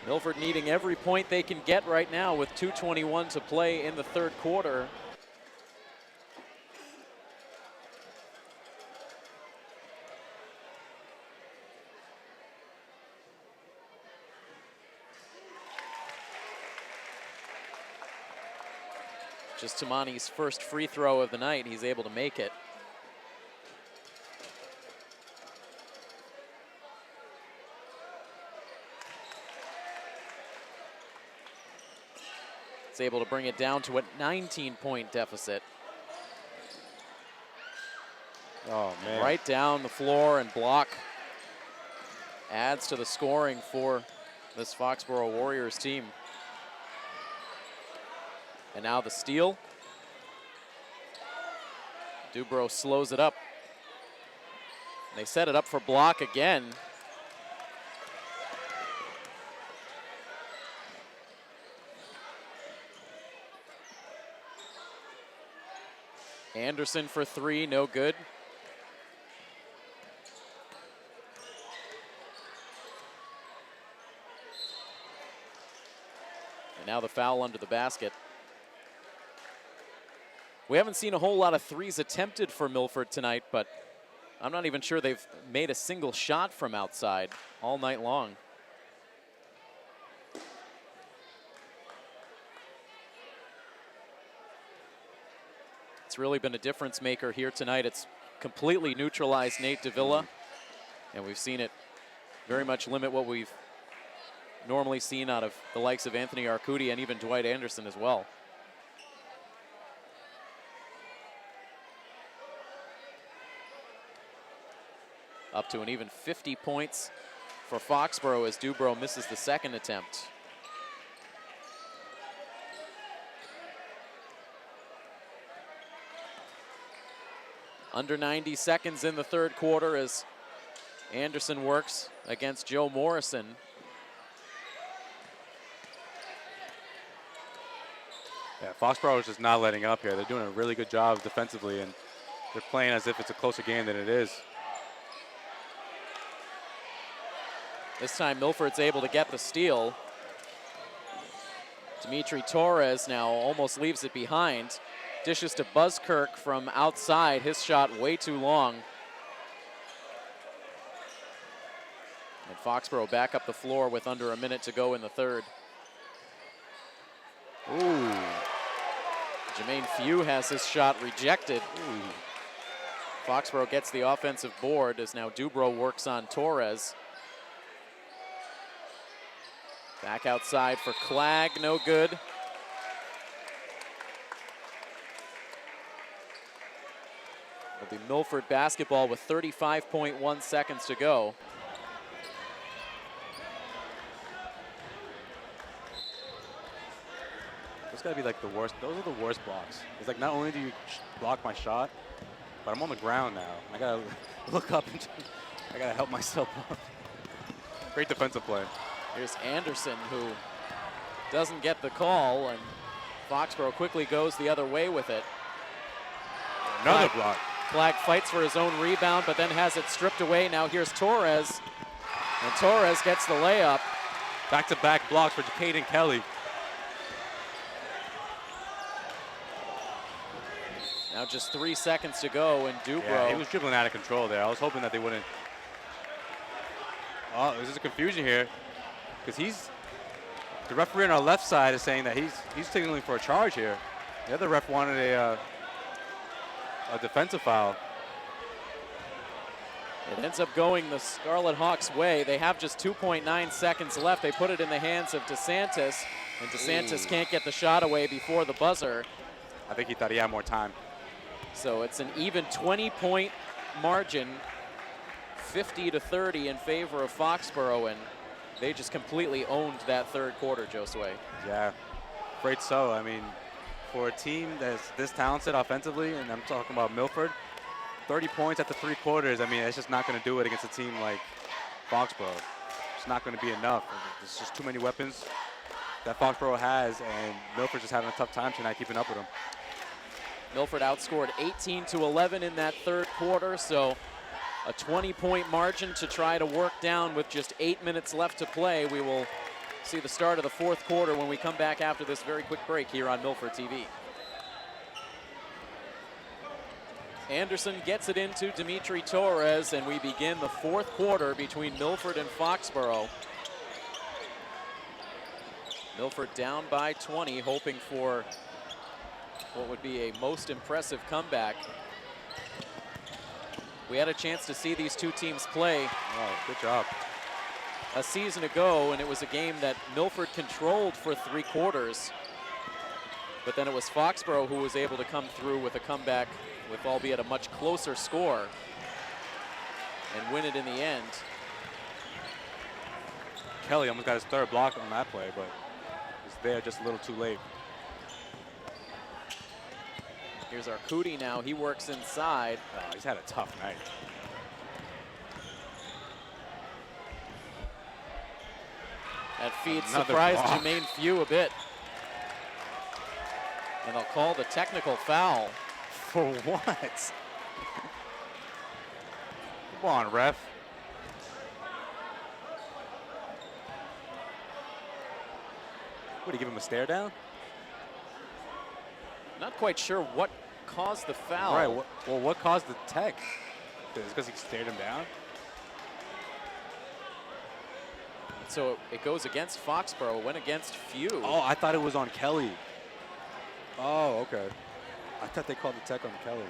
Milford needing every point they can get right now with 2:21 to play in the third quarter. Just Tamani's first free throw of the night. He's able to make it. It's able to bring it down to a 19-point deficit. Oh, man. Right down the floor, and Block adds to the scoring for this Foxboro Warriors team. And now the steal. Dubrow slows it up. They set it up for Block again. Anderson for three, no good. And now the foul under the basket. We haven't seen a whole lot of threes attempted for Milford tonight, but I'm not even sure they've made a single shot from outside all night long. It's really been a difference maker here tonight. It's completely neutralized Nate Davila, and we've seen it very much limit what we've normally seen out of the likes of Anthony Arcudi and even Dwight Anderson as well. Up to an even 50 points for Foxboro as Dubrow misses the second attempt. Under 90 seconds in the third quarter as Anderson works against Joe Morrison. Yeah, Foxboro is just not letting up here. They're doing a really good job defensively, and they're playing as if it's a closer game than it is. This time Milford's able to get the steal. Dimitri Torres now almost leaves it behind. Dishes to Buzzkirk from outside. His shot way too long. And Foxboro back up the floor with under a minute to go in the third. Ooh. Jermaine Few has his shot rejected. Ooh. Foxboro gets the offensive board as now Dubrow works on Torres. Back outside for Clag, no good. It'll be Milford basketball with 35.1 seconds to go. This got to be like the worst. Those are the worst blocks. It's like not only do you block my shot, but I'm on the ground now. I got to look up and I got to help myself up. Great defensive play. Here's Anderson, who doesn't get the call, and Foxboro quickly goes the other way with it. Another block. Flagg fights for his own rebound, but then has it stripped away. Now here's Torres, and Torres gets the layup. Back-to-back blocks for Caden Kelly. Now just 3 seconds to go, and Dubrow. Yeah, he was dribbling out of control there. I was hoping that they wouldn't. Oh, there's just a confusion here, because the referee on our left side is saying that he's signaling for a charge here. The other ref wanted a defensive foul. It ends up going the Scarlet Hawks' way. They have just 2.9 seconds left. They put it in the hands of DeSantis, and DeSantis can't get the shot away before the buzzer. I think he thought he had more time. So it's an even 20-point margin, 50-30 in favor of Foxboro, and they just completely owned that third quarter, Josue. Yeah, afraid so. I mean, for a team that's this talented offensively, and I'm talking about Milford, 30 points after 3 quarters, I mean, it's just not going to do it against a team like Foxboro. It's not going to be enough. There's just too many weapons that Foxboro has, and Milford's just having a tough time tonight keeping up with them. Milford outscored 18-11 in that third quarter, so a 20-point margin to try to work down with just 8 minutes left to play. We will see the start of the fourth quarter when we come back after this very quick break here on Milford TV. Anderson gets it into Dimitri Torres, and we begin the fourth quarter between Milford and Foxboro. Milford down by 20, hoping for what would be a most impressive comeback. We had a chance to see these two teams play. Oh, good job. A season ago, and it was a game that Milford controlled for 3 quarters. But then it was Foxboro who was able to come through with a comeback, with albeit a much closer score, and win it in the end. Kelly almost got his third block on that play, but was there just a little too late. Here's Arcudi now. He works inside. Oh, he's had a tough night. That feed Another surprised block. Jermaine Few a bit. And they'll call the technical foul. For what? Come on, ref. What, do you give him a stare down? Not quite sure what caused the foul. Right, well, what caused the tech? Is it because he stared him down? So it goes against Foxboro. It went against Few. Oh, I thought it was on Kelly. Oh, okay. I thought they called the tech on Kelly.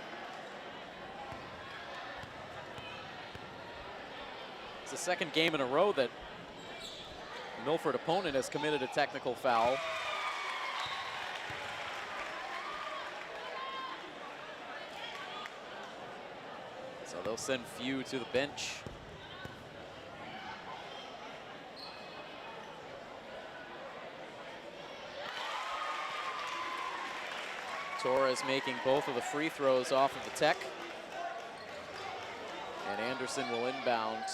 It's the second game in a row that Milford opponent has committed a technical foul. So they'll send Few to the bench. Torres making both of the free throws off of the tech. And Anderson will inbound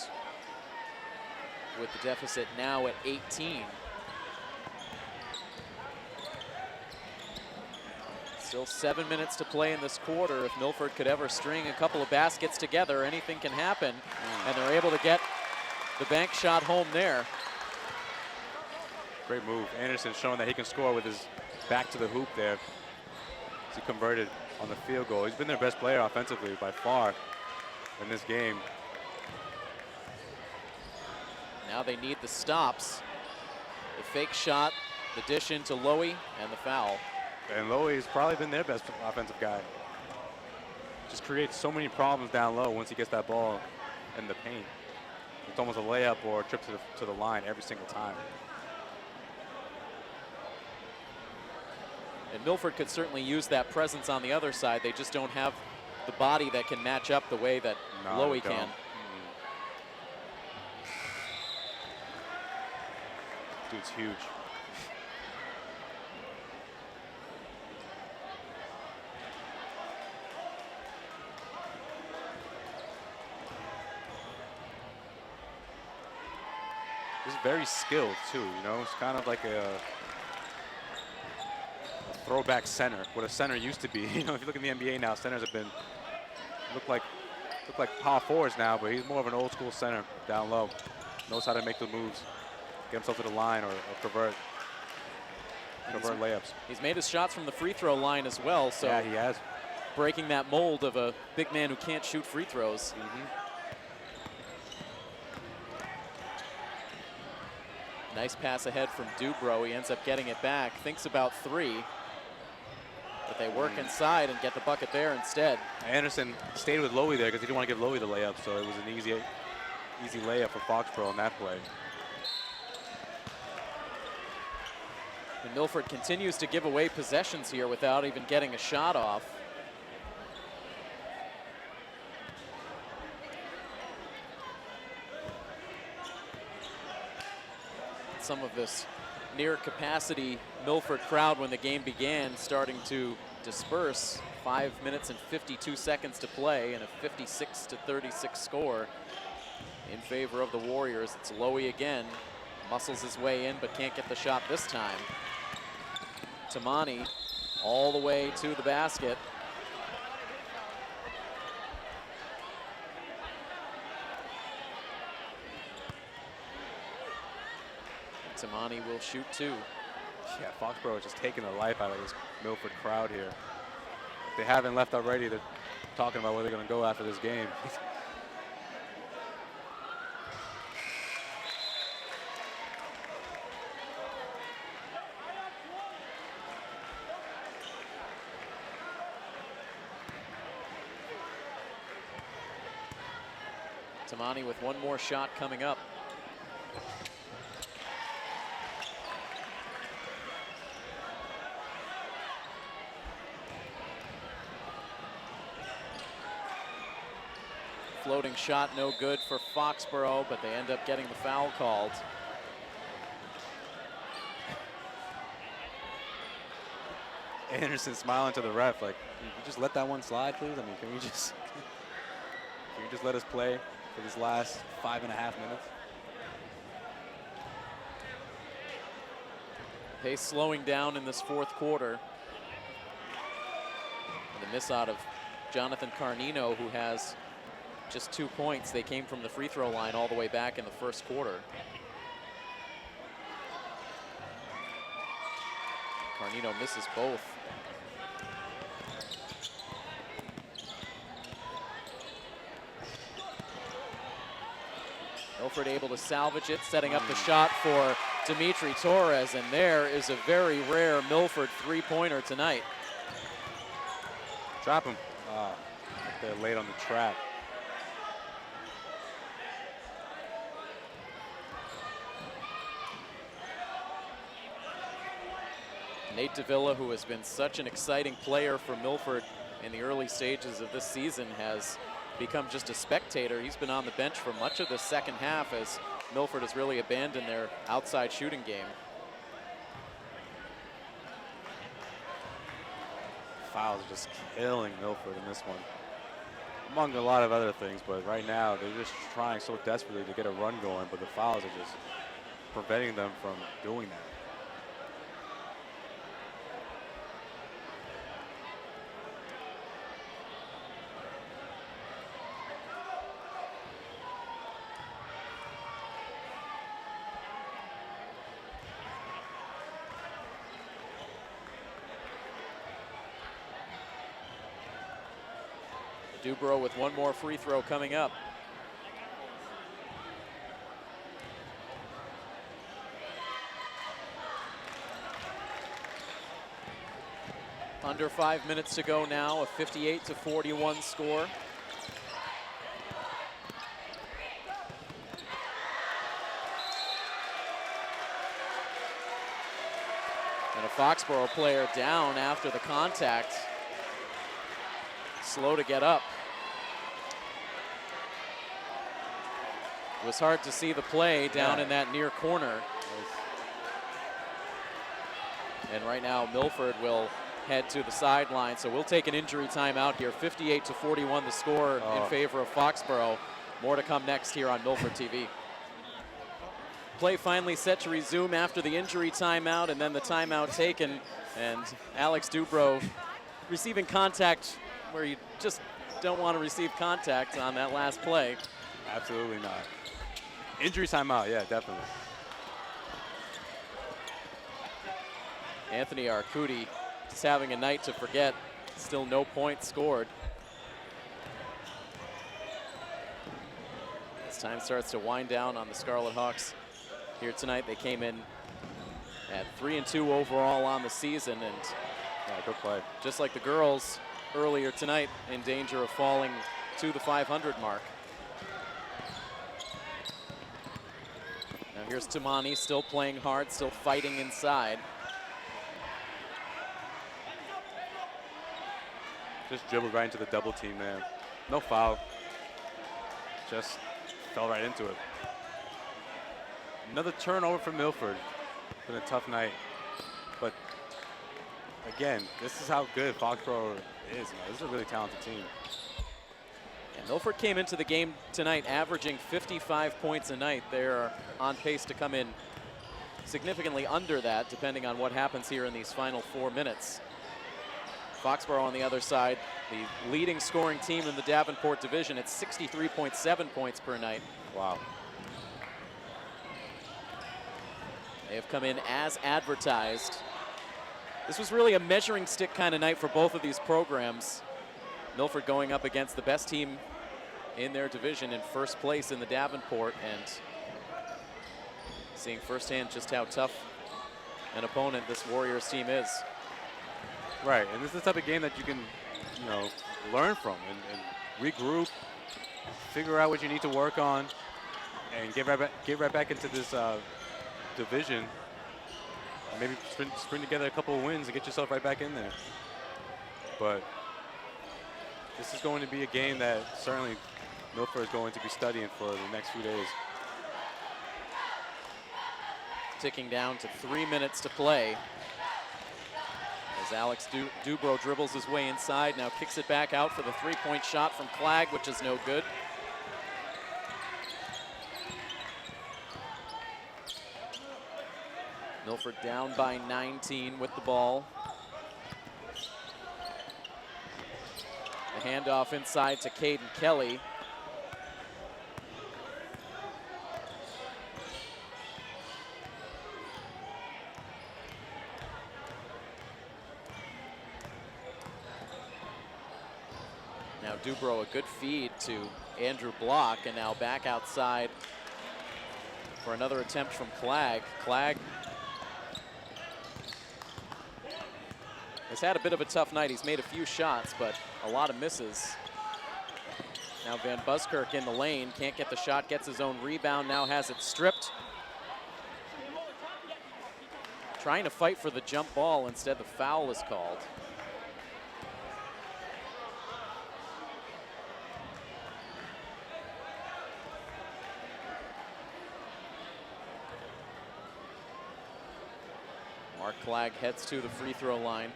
with the deficit now at 18. Still 7 minutes to play in this quarter. If Milford could ever string a couple of baskets together, anything can happen. And they're able to get the bank shot home there. Great move. Anderson showing that he can score with his back to the hoop there. He converted on the field goal. He's been their best player offensively by far in this game. Now they need the stops. The fake shot, the dish into Lowy, and the foul. And Lowy has probably been their best offensive guy. Just creates so many problems down low once he gets that ball in the paint. It's almost a layup or a trip to the line every single time. And Milford could certainly use that presence on the other side. They just don't have the body that can match up the way that Lowy can. Dude's huge. just very skilled too. You know, it's kind of like a throwback center, what a center used to be. You know, if you look in the NBA now, centers have been look like power forwards now, but he's more of an old school center down low. Knows how to make the moves, get himself to the line or convert layups. He's made his shots from the free throw line as well, so yeah, he has. Breaking that mold of a big man who can't shoot free throws. Nice pass ahead from Dubrow. He ends up getting it back, thinks about three, but they work inside and get the bucket there instead. Anderson stayed with Lowy there because he didn't want to give Lowy the layup, so it was an easy layup for Foxboro on that play. And Milford continues to give away possessions here without even getting a shot off. Some of this near capacity Milford crowd when the game began starting to disperse. 5 minutes and 52 seconds to play and a 56-36 score in favor of the Warriors. It's Lowy again, muscles his way in but can't get the shot this time. Tamani all the way to the basket. Tamani will shoot two. Yeah, Foxboro is just taking the life out of this Milford crowd here. If they haven't left already, they're talking about where they're going to go after this game. Tamani with one more shot coming up. Floating shot no good for Foxboro, but they end up getting the foul called. Anderson smiling to the ref like, can you just let that one slide, please? I mean, can you just let us play for this last 5.5 minutes? Pace slowing down in this fourth quarter. And the miss out of Jonathan Carnino, who has just 2 points. They came from the free throw line all the way back in the first quarter. Carnino misses both. Milford able to salvage it, setting up the shot for Dimitri Torres, and there is a very rare Milford three-pointer tonight. Trap him. They're late on the trap. Nate Davila, who has been such an exciting player for Milford in the early stages of this season, has become just a spectator. He's been on the bench for much of the second half as Milford has really abandoned their outside shooting game. Fouls are just killing Milford in this one, among a lot of other things, but right now they're just trying so desperately to get a run going, but the fouls are just preventing them from doing that. Dubrow with one more free throw coming up. Under 5 minutes to go now, a 58-41 score. And a Foxboro player down after the contact. Slow to get up. It was hard to see the play down in that near corner. And right now Milford will head to the sideline, so we'll take an injury timeout here. 58-41 the score in favor of Foxboro. More to come next here on Milford TV. play finally set to resume after the injury timeout and then the timeout taken. And Alex Dubrow receiving contact where you just don't want to receive contact on that last play. Absolutely not. Injury timeout, yeah, definitely. Anthony Arcudi just having a night to forget. Still no points scored. As time starts to wind down on the Scarlet Hawks here tonight, they came in at 3-2 overall on the season, and Good play. just like the girls earlier tonight, in danger of falling to the 500 mark. Now here's Tamani, still playing hard, still fighting inside. Just dribbled right into the double team there. No foul. Just fell right into it. Another turnover for Milford. Been a tough night. But again, this is how good Foxboro is. Man. This is a really talented team. And Milford came into the game tonight averaging 55 points a night. They're on pace to come in significantly under that, depending on what happens here in these final 4 minutes. Foxboro on the other side, the leading scoring team in the Davenport division at 63.7 points per night. Wow. They have come in as advertised. This was really a measuring stick kind of night for both of these programs. Milford going up against the best team in their division in first place in the Davenport, and seeing firsthand just how tough an opponent this Warriors team is. Right, and this is the type of game that you can, learn from and regroup, figure out what you need to work on, and get right back into this division. Maybe string together a couple of wins and get yourself right back in there. But this is going to be a game that certainly Milford is going to be studying for the next few days. Ticking down to 3 minutes to play. As Alex Dubrow dribbles his way inside, now kicks it back out for the three-point shot from Clegg, which is no good. Milford down by 19 with the ball. The handoff inside to Caden Kelly. Now Dubrow, a good feed to Andrew Block, and now back outside for another attempt from Clegg. Clegg has had a bit of a tough night. He's made a few shots, but a lot of misses. Now Van Buskirk in the lane, can't get the shot, gets his own rebound, now has it stripped. Trying to fight for the jump ball, instead the foul is called. Mark Clegg heads to the free throw line.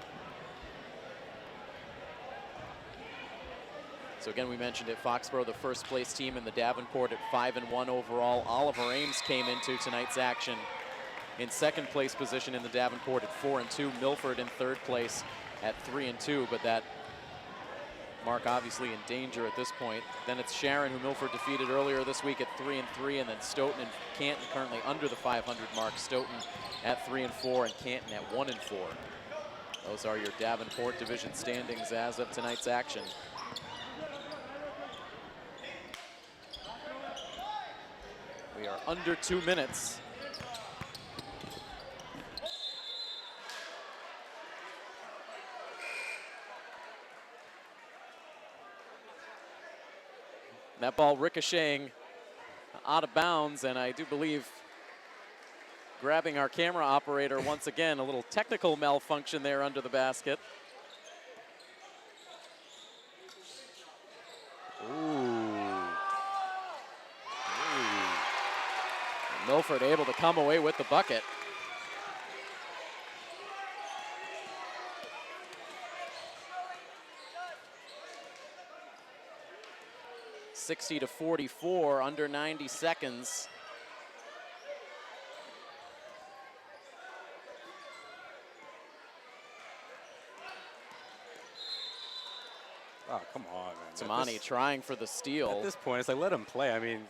So again, we mentioned it, Foxboro, the first place team in the Davenport at 5-1 overall. Oliver Ames came into tonight's action in second place position in the Davenport at 4-2. Milford in third place at 3-2, but that mark obviously in danger at this point. Then it's Sharon, who Milford defeated earlier this week at 3-3, and then Stoughton and Canton currently under the 500 mark. Stoughton at 3-4 and Canton at 1-4. Those are your Davenport division standings as of tonight's action. We are under 2 minutes. That ball ricocheting out of bounds, and I do believe grabbing our camera operator once again, a little technical malfunction there under the basket. Milford able to come away with the bucket. (60-44), under 90 seconds. Oh, come on, man. Tamani trying for the steal. At this point, it's like, let him play. I mean,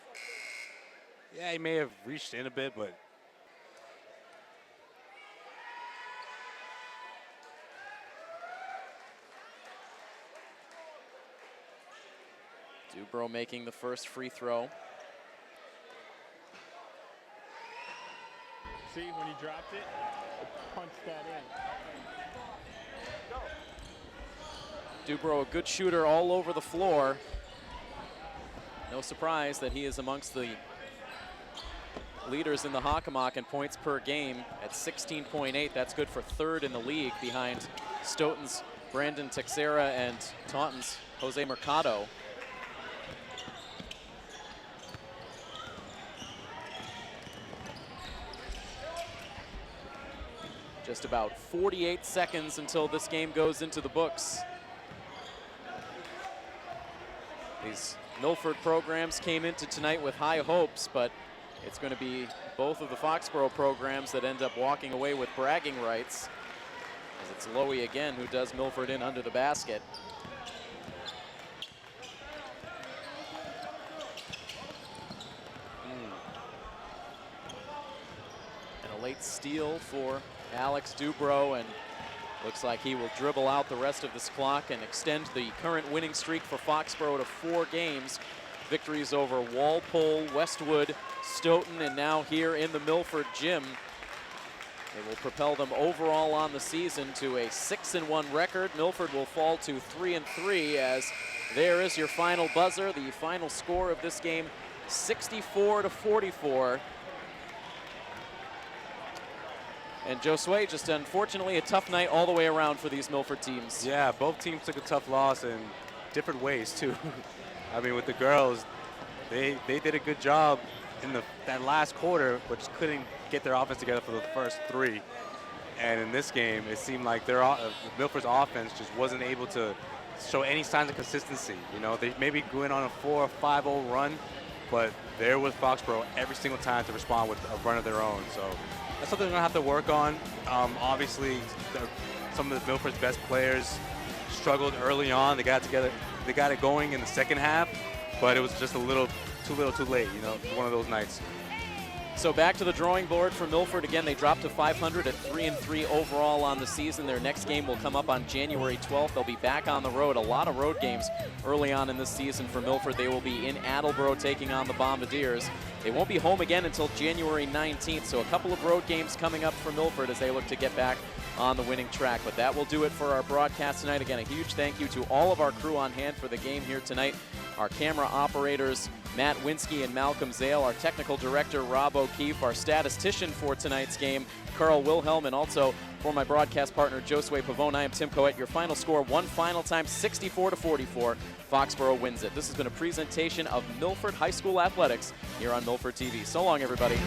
yeah, he may have reached in a bit, but Dubrow making the first free throw. See, when he dropped it, punched that in. Dubrow, a good shooter all over the floor. No surprise that he is amongst the leaders in the Hockomock in points per game at 16.8. That's good for third in the league behind Stoughton's Brandon Texera and Taunton's Jose Mercado. Just about 48 seconds until this game goes into the books. These Milford programs came into tonight with high hopes, but it's going to be both of the Foxboro programs that end up walking away with bragging rights, as it's Lowy again who does Milford in under the basket. And a late steal for Alex Dubrow, and looks like he will dribble out the rest of this clock and extend the current winning streak for Foxboro to 4 games. Victories over Walpole, Westwood, Stoughton, and now here in the Milford gym. They will propel them overall on the season to a 6-1 record. Milford will fall to 3-3 as there is your final buzzer. The final score of this game, 64-44. And Josue, just unfortunately a tough night all the way around for these Milford teams. yeah, both teams took a tough loss in different ways too. I mean, with the girls, they did a good job in that last quarter, but just couldn't get their offense together for the first 3. And in this game, it seemed like Milford's offense just wasn't able to show any signs of consistency. You know, they maybe go in on a 4 or 5-0 run, but there was Foxboro every single time to respond with a run of their own. So that's something they're gonna have to work on. Obviously, some of the Milford's best players struggled early on. They got together, they got it going in the second half, but it was just a little too late. You know, one of those nights. So back to the drawing board for Milford. Again, they dropped to 500 at 3-3 overall on the season. Their next game will come up on January 12th. They'll be back on the road. A lot of road games early on in this season for Milford. They will be in Attleboro taking on the Bombardiers. They won't be home again until January 19th, so a couple of road games coming up for Milford as they look to get back on the winning track. But that will do it for our broadcast tonight. Again, a huge thank you to all of our crew on hand for the game here tonight. Our camera operators, Matt Winsky and Malcolm Zale, our technical director, Rob O'Keefe, our statistician for tonight's game, Carl Wilhelm, and also for my broadcast partner, Josue Pavone. I am Tim Coet. Your final score, one final time, 64-44. Foxboro wins it. This has been a presentation of Milford High School Athletics here on Milford TV. So long, everybody.